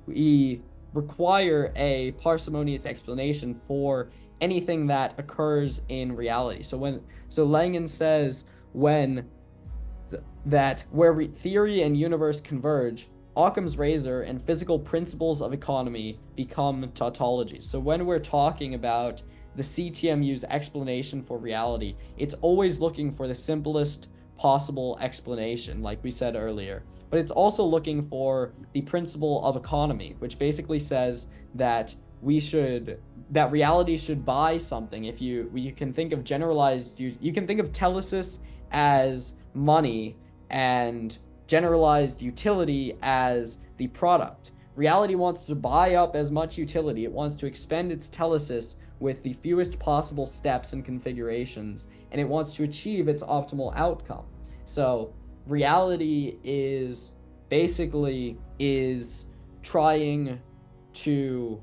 we require a parsimonious explanation for anything that occurs in reality. So Langen says where theory and universe converge, Occam's razor and physical principles of economy become tautologies. So when we're talking about the CTMU's explanation for reality, it's always looking for the simplest possible explanation, like we said earlier. But it's also looking for the principle of economy, which basically says that reality should buy something. If you can think of you can think of telesis as money and generalized utility as the product. Reality wants to buy up as much utility. It wants to expend its telesis with the fewest possible steps and configurations, and it wants to achieve its optimal outcome. So reality is basically trying to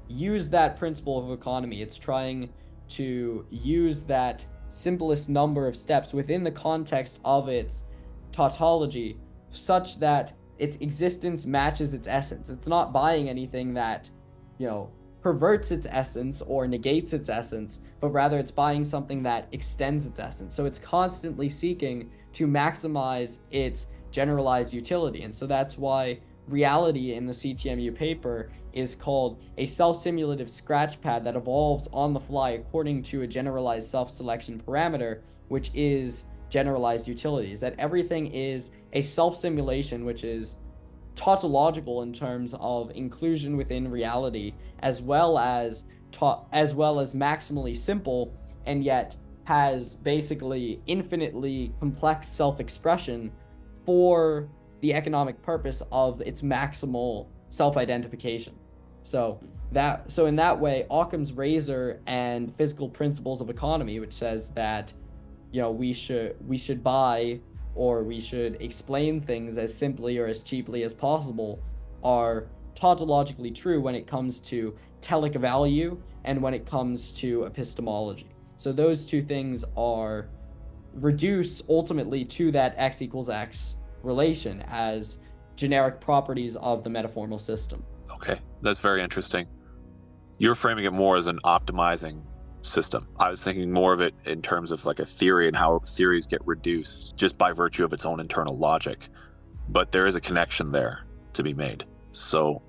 use that principle of economy. It's trying to use that simplest number of steps within the context of its tautology such that its existence matches its essence. It's not buying anything that, perverts its essence or negates its essence, but rather it's buying something that extends its essence. So it's constantly seeking to maximize its generalized utility. And so that's why reality in the CTMU paper is called a self-simulative scratch pad that evolves on the fly according to a generalized self-selection parameter, which is generalized utilities. That everything is a self-simulation, which is tautological in terms of inclusion within reality, as well as maximally simple, and yet has basically infinitely complex self-expression for the economic purpose of its maximal self-identification. So in that way, Occam's razor and physical principles of economy, which says that we should buy, or we should explain things as simply or as cheaply as possible, are tautologically true when it comes to telic value and when it comes to epistemology. So those two things are reduce ultimately to that x equals x relation as generic properties of the metaformal system. Okay, that's very interesting. You're framing it more as an optimizing system. I was thinking more of it in terms of like a theory and how theories get reduced just by virtue of its own internal logic. But there is a connection there to be made. So,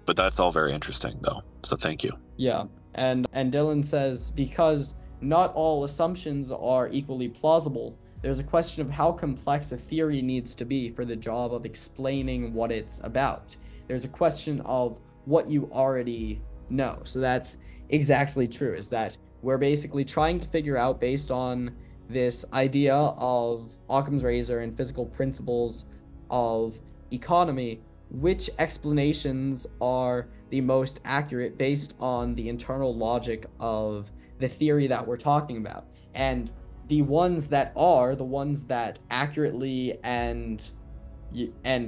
but that's all very interesting though. So thank you. Yeah. And Dylan says, because not all assumptions are equally plausible, there's a question of how complex a theory needs to be for the job of explaining what it's about. There's a question of what you already know. So that's exactly true, is that we're basically trying to figure out, based on this idea of Occam's razor and physical principles of economy, which explanations are the most accurate based on the internal logic of the theory that we're talking about. And the ones that accurately and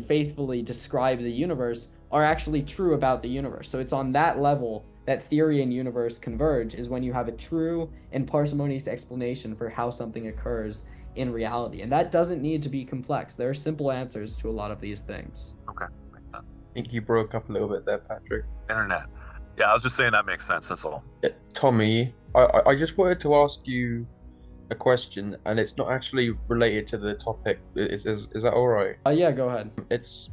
faithfully describe the universe are actually true about the universe. So it's on that level that theory and universe converge, is when you have a true and parsimonious explanation for how something occurs in reality. And that doesn't need to be complex. There are simple answers to a lot of these things. Okay. I think you broke up a little bit there, Patrick. Internet. Yeah, I was just saying that makes sense, that's all. Tommy, I just wanted to ask you a question, and it's not actually related to the topic. Is that all right? Yeah, go ahead. It's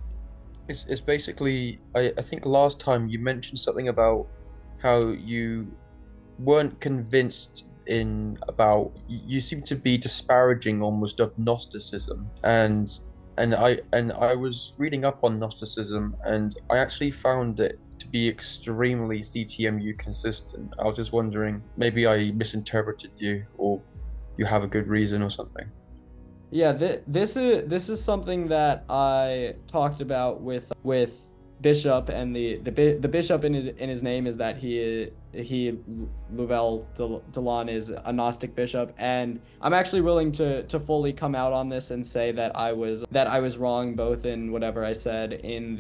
basically, I think last time you mentioned something about how you weren't convinced you seem to be disparaging almost of Gnosticism, and I was reading up on Gnosticism, and I actually found it to be extremely CTMU consistent. I was just wondering, maybe I misinterpreted you, or you have a good reason or something. Yeah, this is something that I talked about with Bishop, and the bishop in his name is that he Louvel Delon is a Gnostic bishop, and I'm actually willing to fully come out on this and say that I was wrong, both in whatever I said in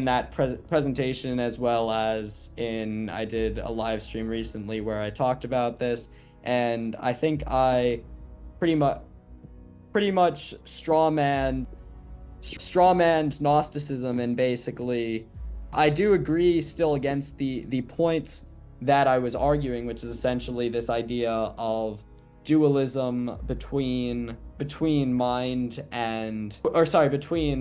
that presentation, as well as I did a live stream recently where I talked about this. And I think I pretty much strawmanned Gnosticism, and basically I do agree still against the points that I was arguing, which is essentially this idea of dualism between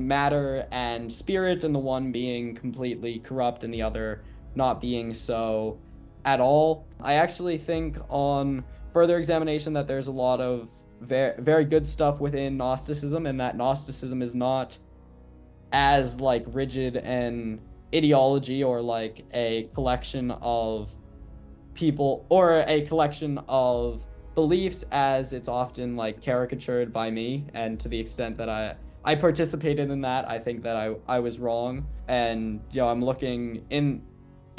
matter and spirit, and the one being completely corrupt and the other not being so at all. I actually think on further examination that there's a lot of very, very good stuff within Gnosticism, and that Gnosticism is not as like rigid an ideology or like a collection of people or a collection of beliefs as it's often like caricatured by me. And to the extent that I participated in that, I think that I was wrong. And I'm looking in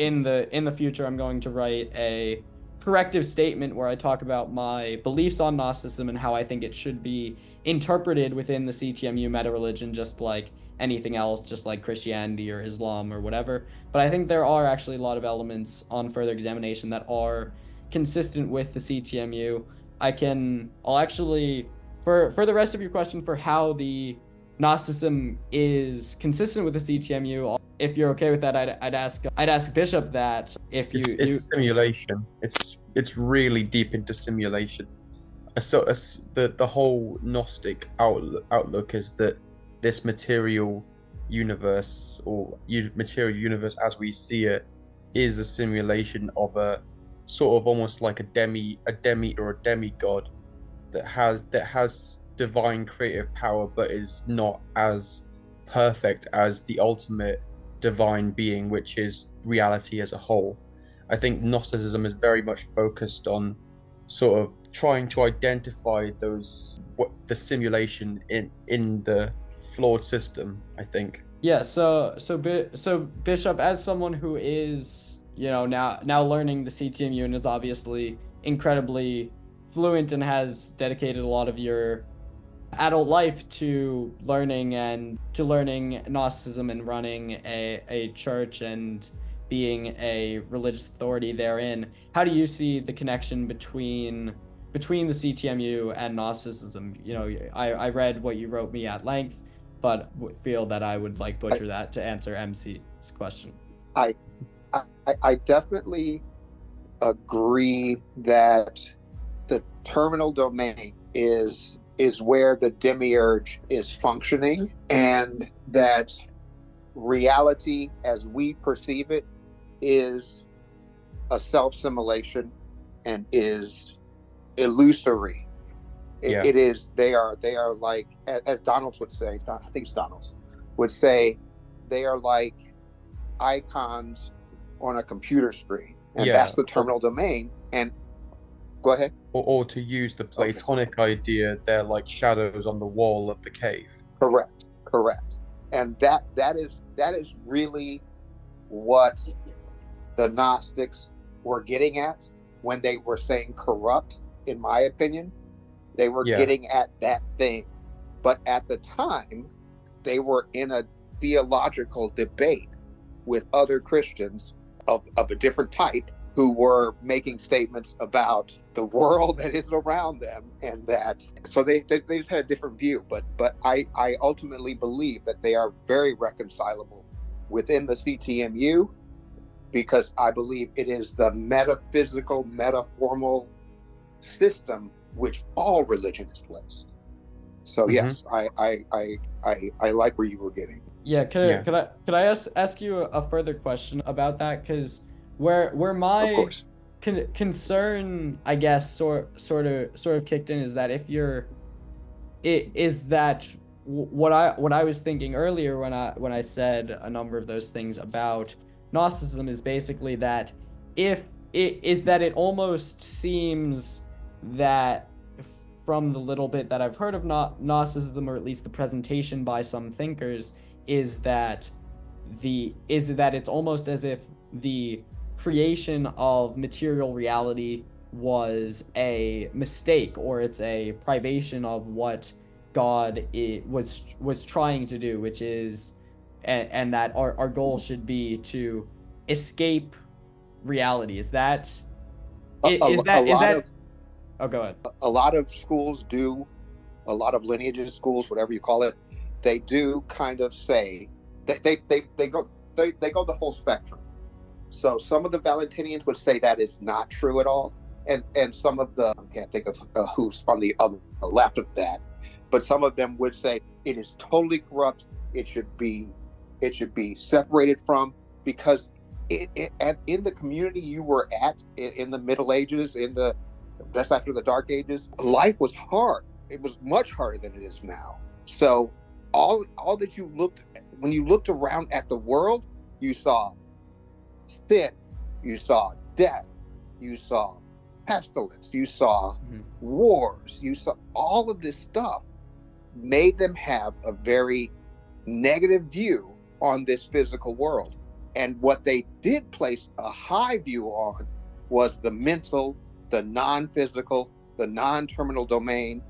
in the future, I'm going to write a corrective statement where I talk about my beliefs on Gnosticism and how I think it should be interpreted within the CTMU meta religion, just like anything else, just like Christianity or Islam or whatever. But I think there are actually a lot of elements on further examination that are consistent with the CTMU. I'll actually, for the rest of your question, for how the Gnosticism is consistent with the CTMU, if you're okay with that, I'd ask Bishop that if It's simulation. It's really deep into simulation. The whole Gnostic outlook is that this material universe, or material universe as we see it, is a simulation of a sort of almost like a demi or a demigod that has divine creative power, but is not as perfect as the ultimate divine being, which is reality as a whole. I think Gnosticism is very much focused on sort of trying to identify the simulation in the flawed system, I think. Yeah, so Bishop, as someone who is, now learning the CTMU and is obviously incredibly fluent and has dedicated a lot of your adult life to learning Gnosticism and running a church and being a religious authority therein. How do you see the connection between the CTMU and Gnosticism? I read what you wrote me at length, but feel that I would butcher that to answer MC's question. I definitely agree that the terminal domain is where the demiurge is functioning, and that reality as we perceive it is a self-simulation and is illusory. It is. They are like, as Donalds would say, I think it's Donalds would say, they are like icons on a computer screen, and that's the terminal domain. And go ahead. Or to use the Platonic idea, they're like shadows on the wall of the cave. Correct. And that is really what the Gnostics were getting at when they were saying corrupt, in my opinion. They were getting at that thing. But at the time, they were in a theological debate with other Christians of a different type, who were making statements about the world that is around them, and that so they just had a different view. But I ultimately believe that they are very reconcilable within the CTMU, because I believe it is the metaphysical, metaformal system which all religion is placed. So yes, I like where you were getting. Yeah, could I ask you a further question about that? Because where my concern, I guess, sort of kicked in, is that what I was thinking earlier when I said a number of those things about Gnosticism is basically that it almost seems that, from the little bit that I've heard of Gnosticism, or at least the presentation by some thinkers, is that it's almost as if the creation of material reality was a mistake, or it's a privation of what God was trying to do, which is, and that our goal should be to escape reality. Is that? Oh, go ahead. A lot of schools do, a lot of lineages schools, whatever you call it, they do kind of say that they go the whole spectrum. So some of the Valentinians would say that is not true at all, and some of the, I can't think of who's on the other left of that, but some of them would say it is totally corrupt. It should be separated from, because in the community you were at in the Middle Ages, that's after the Dark Ages, life was hard. It was much harder than it is now. So all that when you looked around at the world, you saw sin, you saw death, you saw pestilence, you saw wars, you saw all of this stuff, made them have a very negative view on this physical world. And what they did place a high view on was the mental, the non-physical, the non-terminal domain.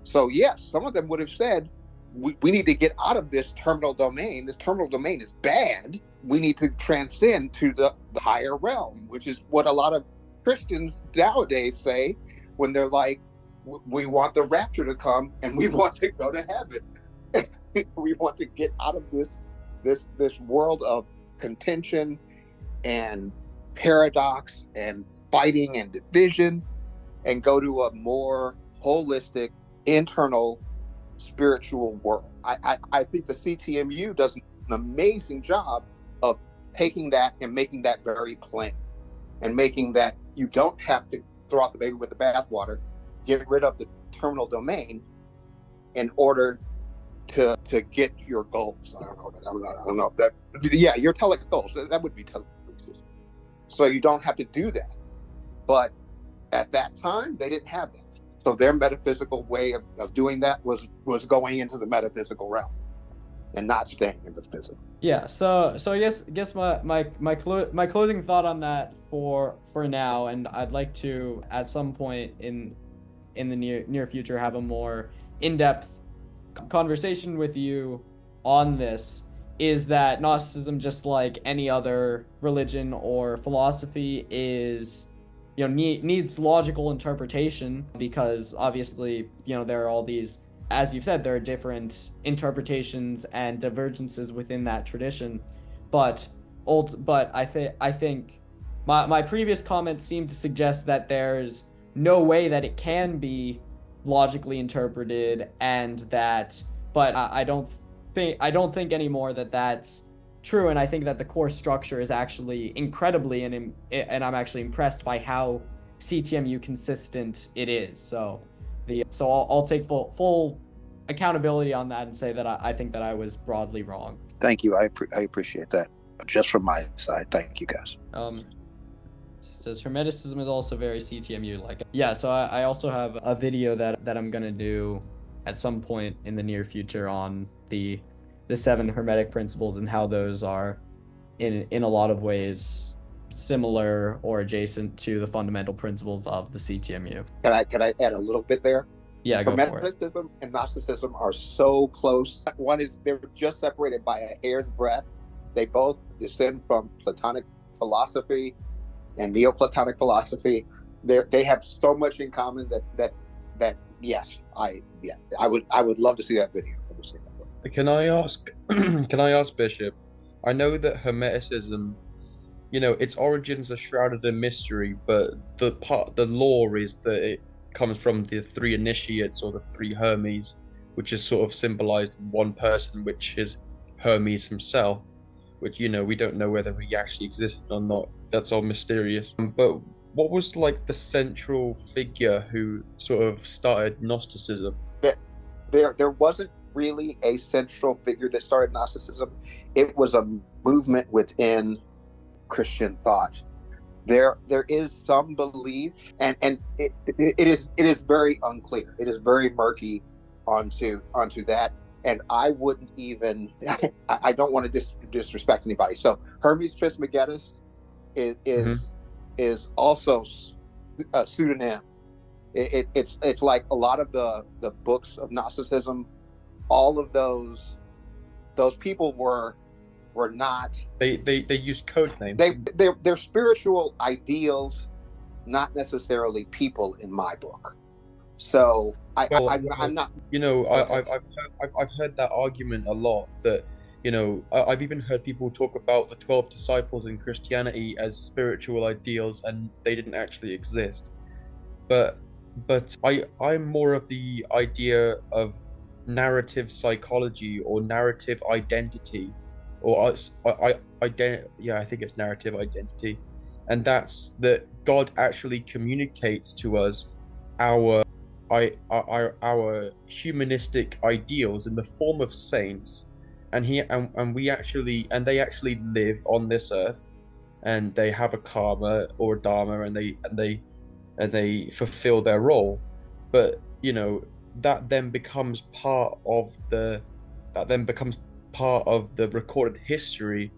So yes, some of them would have said, we need to get out of this terminal domain. This terminal domain is bad. We need to transcend to the higher realm, which is what a lot of Christians nowadays say when they're like, we want the rapture to come and we want to go to heaven. We want to get out of this world of contention and paradox and fighting and division and go to a more holistic, internal, spiritual world. I think the CTMU does an amazing job of taking that and making that very plain, and making that you don't have to throw out the baby with the bathwater, get rid of the terminal domain in order to get your goals. I don't know if that, yeah, your telic goals, that would be telekinesis. So you don't have to do that. But at that time, they didn't have that. So their metaphysical way of doing that was going into the metaphysical realm and not staying in the physical. Yeah, so I guess my closing thought on that for now, and I'd like to at some point in the near future have a more in-depth conversation with you on this, is that Gnosticism, just like any other religion or philosophy, is, you know, needs logical interpretation, because obviously, you know, there are all these, as you've said, there are different interpretations and divergences within that tradition. But I think my previous comments seem to suggest that there's no way that it can be logically interpreted, and that, but I don't think anymore that that's true. And I think that the core structure is actually incredibly, and I'm actually impressed by how CTMU consistent it is. So I'll take full accountability on that and say that I think that I was broadly wrong. Thank you. I appreciate that. Just from my side, thank you guys. Says Hermeticism is also very CTMU like. Yeah, so I also have a video that I'm gonna do at some point in the near future on the 7 Hermetic principles and how those are in a lot of ways similar or adjacent to the fundamental principles of the CTMU. Can I add a little bit there? Yeah, go for it. Hermeticism and Gnosticism are so close. They're just separated by a hair's breadth. They both descend from Platonic philosophy and Neoplatonic philosophy. They have so much in common that yes, I would love to see that video. Can I ask Bishop? I know that Hermeticism, you know, its origins are shrouded in mystery, but the lore is that it comes from the 3 initiates, or the 3 Hermes, which is sort of symbolized in one person, which is Hermes himself, which, you know, we don't know whether he actually existed or not. That's all mysterious. But what was like the central figure who sort of started Gnosticism? There wasn't really a central figure that started Gnosticism. It was a movement within Christian thought. There is some belief, and it is very unclear. It is very murky onto that. And I wouldn't even, I don't want to disrespect anybody. So Hermes Trismegistus is also a pseudonym. It's like a lot of the books of Gnosticism. All of those people were not. They used code names. They're spiritual ideals, not necessarily people in my book. So I'm not. You know, I've heard that argument a lot. That, you know, I've even heard people talk about the 12 disciples in Christianity as spiritual ideals, and they didn't actually exist. But I'm more of the idea of narrative psychology or narrative identity, or I think it's narrative identity, and that's that God actually communicates to us our humanistic ideals in the form of saints, and they actually live on this earth, and they have a karma or a dharma, and they fulfill their role. But, you know, that then becomes part of the recorded history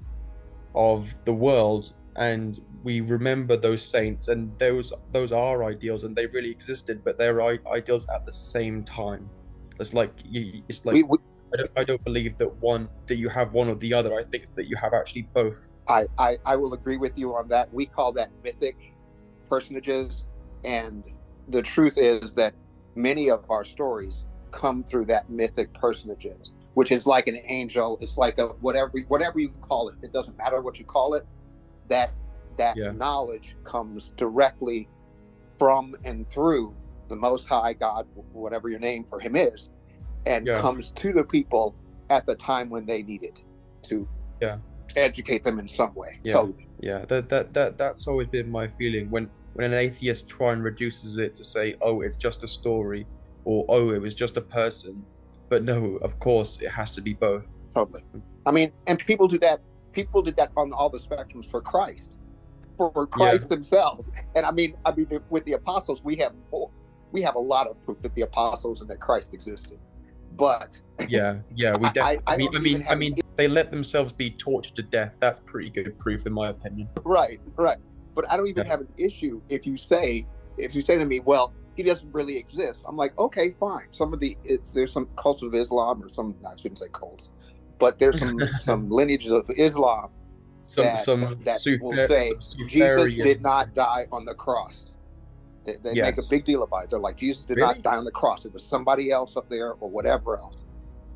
of the world, and we remember those saints, and those are ideals, and they really existed, but they're ideals at the same time. It's like We I don't believe that you have one or the other. I think that you have actually both. I will agree with you on that. We call that mythic personages, and the truth is that many of our stories come through that mythic personages, which is like an angel. It's like a whatever you call it. It doesn't matter what you call it. That Yeah, knowledge comes directly from and through the Most High God, whatever your name for Him is, and yeah, comes to the people at the time when they need it to yeah, educate them in some way. yeah, Totally. yeah. That's always been my feeling when an atheist try and reduces it to say, oh, it's just a story, or oh, it was just a person. But no, of course, it has to be both. Totally. I mean, and people do that. People did that on all the spectrums for Christ, for Yeah, Christ Himself. And I mean, with the apostles, we have a lot of proof that the apostles and that Christ existed. But yeah. We def. I don't even I have mean, they let themselves be tortured to death. That's pretty good proof, in my opinion. right, right. But I don't even Yeah, have an issue if you say to me, well, He doesn't really exist. I'm like, okay, fine. There's some cults of Islam, or some, I shouldn't say cults, but there's some lineages of Islam that some will say Jesus Suferian. did not die on the cross. They make a Yes, big deal about it. They're like, Jesus did not really. die on the cross. It was somebody else up there or whatever else.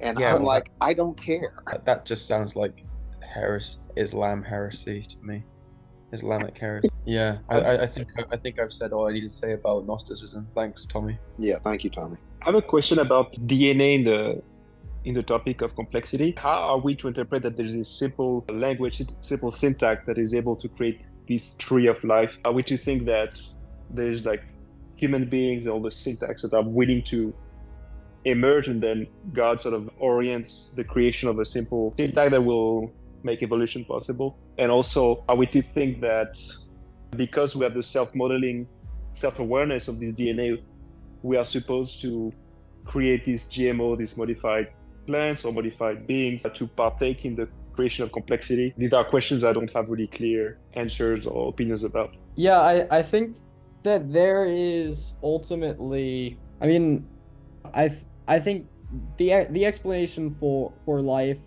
And Yeah, I'm well, like, I don't care. that just sounds like Islam heresy to me. Islamic heresy. Yeah, I think I've said all I need to say about Gnosticism. Thanks, Tommy. Yeah, thank you, Tommy. I have a question about DNA in the topic of complexity. How are we to interpret that there's this simple language, simple syntax that is able to create this tree of life? Are we to think that there's like human beings, all the syntax that are willing to emerge, and then God sort of orients the creation of a simple syntax that will make evolution possible? And also, are we to think that because we have the self-modeling, self-awareness of this DNA, we are supposed to create these GMO, these modified plants or modified beings to partake in the creation of complexity? These are questions I don't have really clear answers or opinions about. Yeah, I think that there is ultimately, I mean, I think the explanation for life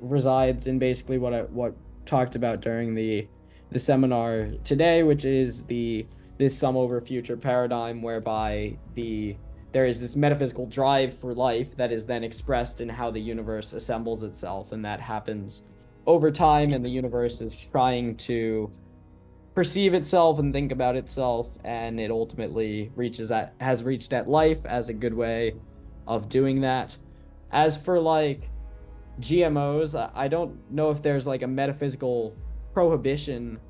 resides in basically what talked about during the seminar today, which is this sum over future paradigm whereby there is this metaphysical drive for life that is then expressed in how the universe assembles itself, and that happens over time, and the universe is trying to perceive itself and think about itself, and it ultimately has reached at life as a good way of doing that. As for like GMOs, I don't know if there's like a metaphysical prohibition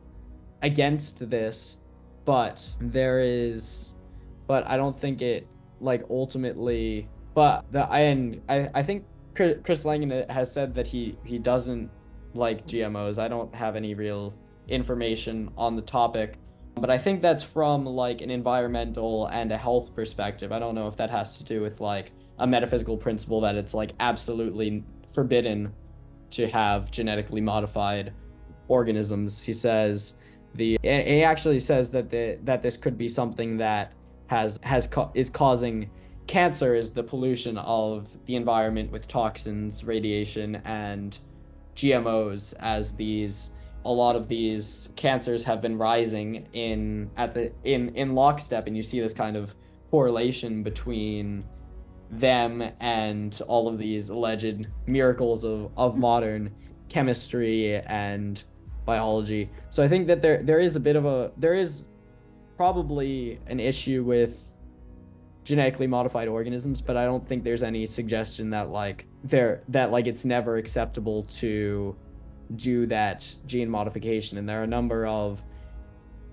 against this, but I don't think it like ultimately. But I think Chris Langan has said that he doesn't like GMOs. I don't have any real information on the topic, but I think that's from like an environmental and a health perspective. I don't know if that has to do with like a metaphysical principle that it's like absolutely forbidden to have genetically modified organisms. He says he actually says that this could be something that is causing cancer, is the pollution of the environment with toxins, radiation, and GMOs, as a lot of these cancers have been rising in lockstep, and you see this kind of correlation between them and all of these alleged miracles of modern chemistry and biology. So I think that there is probably an issue with genetically modified organisms, but I don't think there's any suggestion that it's never acceptable to do that gene modification. And there are a number of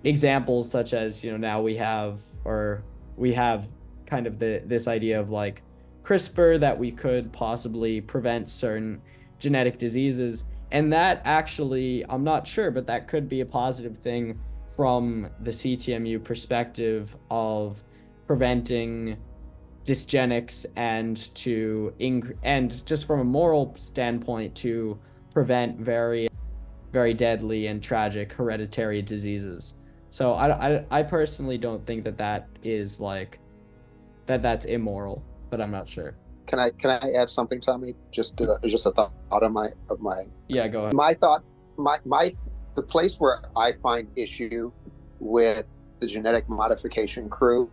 examples, such as, now we have kind of this idea of like CRISPR, that we could possibly prevent certain genetic diseases. And that actually, I'm not sure, but that could be a positive thing from the CTMU perspective of preventing dysgenics, and just from a moral standpoint, to prevent very very deadly and tragic hereditary diseases. So I personally don't think that is like that's immoral, but I'm not sure. Can I add something, Tommy? Just a thought of my Yeah, go ahead. my thought my the place where I find issue with the genetic modification crew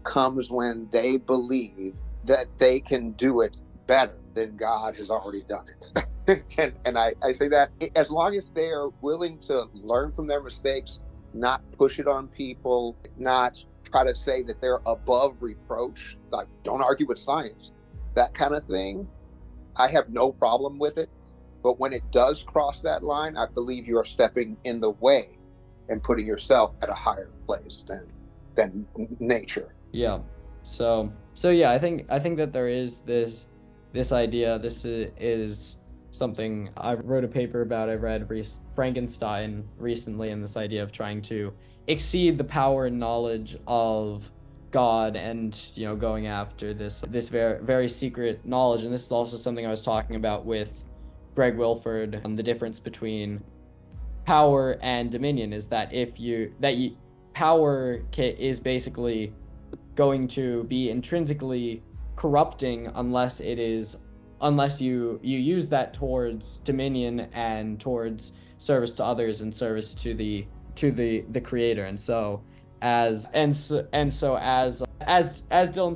comes when they believe that they can do it better than God has already done it. and I say that as long as they are willing to learn from their mistakes, not push it on people, not try to say that they're above reproach, like don't argue with science, that kind of thing, I have no problem with it. But when it does cross that line, I believe you are stepping in the way and putting yourself at a higher place than nature. Yeah. So yeah, I think that there is this idea. This is something I wrote a paper about. I read Frankenstein recently, and this idea of trying to exceed the power and knowledge of God, and going after this very very secret knowledge. And this is also something I was talking about with Greg Wilford. The difference between power and dominion is that power is basically going to be intrinsically corrupting unless you use that towards dominion and towards service to others and service to the creator. And so as Dylan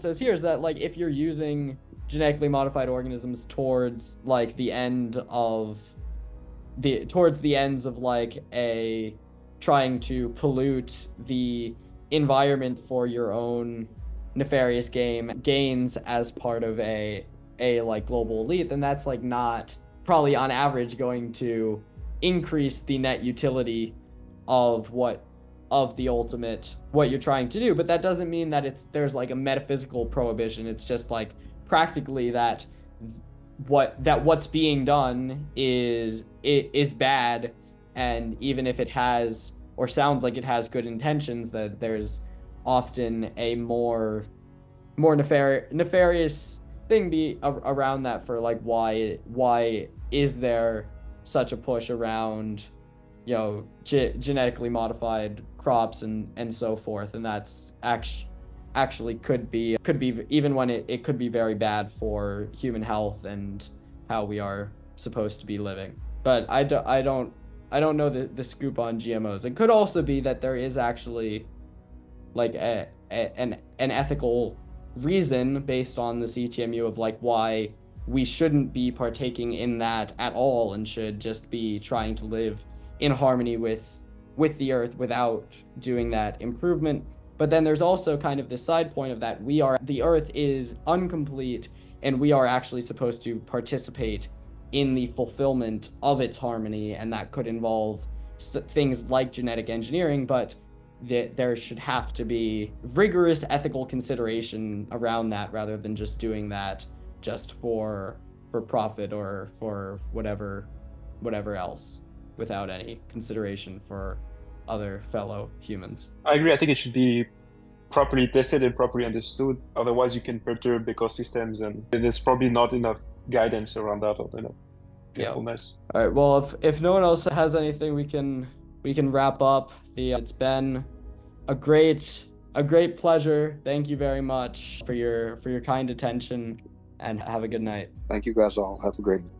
says here, is that like if you're using genetically modified organisms towards like the ends of like a trying to pollute the environment for your own nefarious gains as part of a like global elite, then that's like not probably on average going to increase the net utility of the ultimate what you're trying to do. But that doesn't mean that there's like a metaphysical prohibition. It's just like practically that what's being done is bad, and even if it has or sounds like it has good intentions, that there's often a more nefarious thing around that for like why is there such a push around genetically modified crops and so forth. And that's actually could be even when it could be very bad for human health and how we are supposed to be living. But I don't know the scoop on GMOs. It could also be that there is actually like an ethical reason based on the CTMU of like why we shouldn't be partaking in that at all and should just be trying to live in harmony with the earth without doing that improvement. But then there's also kind of this side point of that the earth is incomplete and we are actually supposed to participate in the fulfillment of its harmony, and that could involve things like genetic engineering, but there should have to be rigorous ethical consideration around that rather than just doing that just for profit or for whatever else without any consideration for other fellow humans. I agree. I think it should be properly tested and properly understood. Otherwise, you can perturb ecosystems, and there's probably not enough guidance around that or carefulness. Yeah. All right. Well, if no one else has anything, we can wrap up. It's been a great pleasure. Thank you very much for your kind attention, and have a good night. Thank you guys all. Have a great night.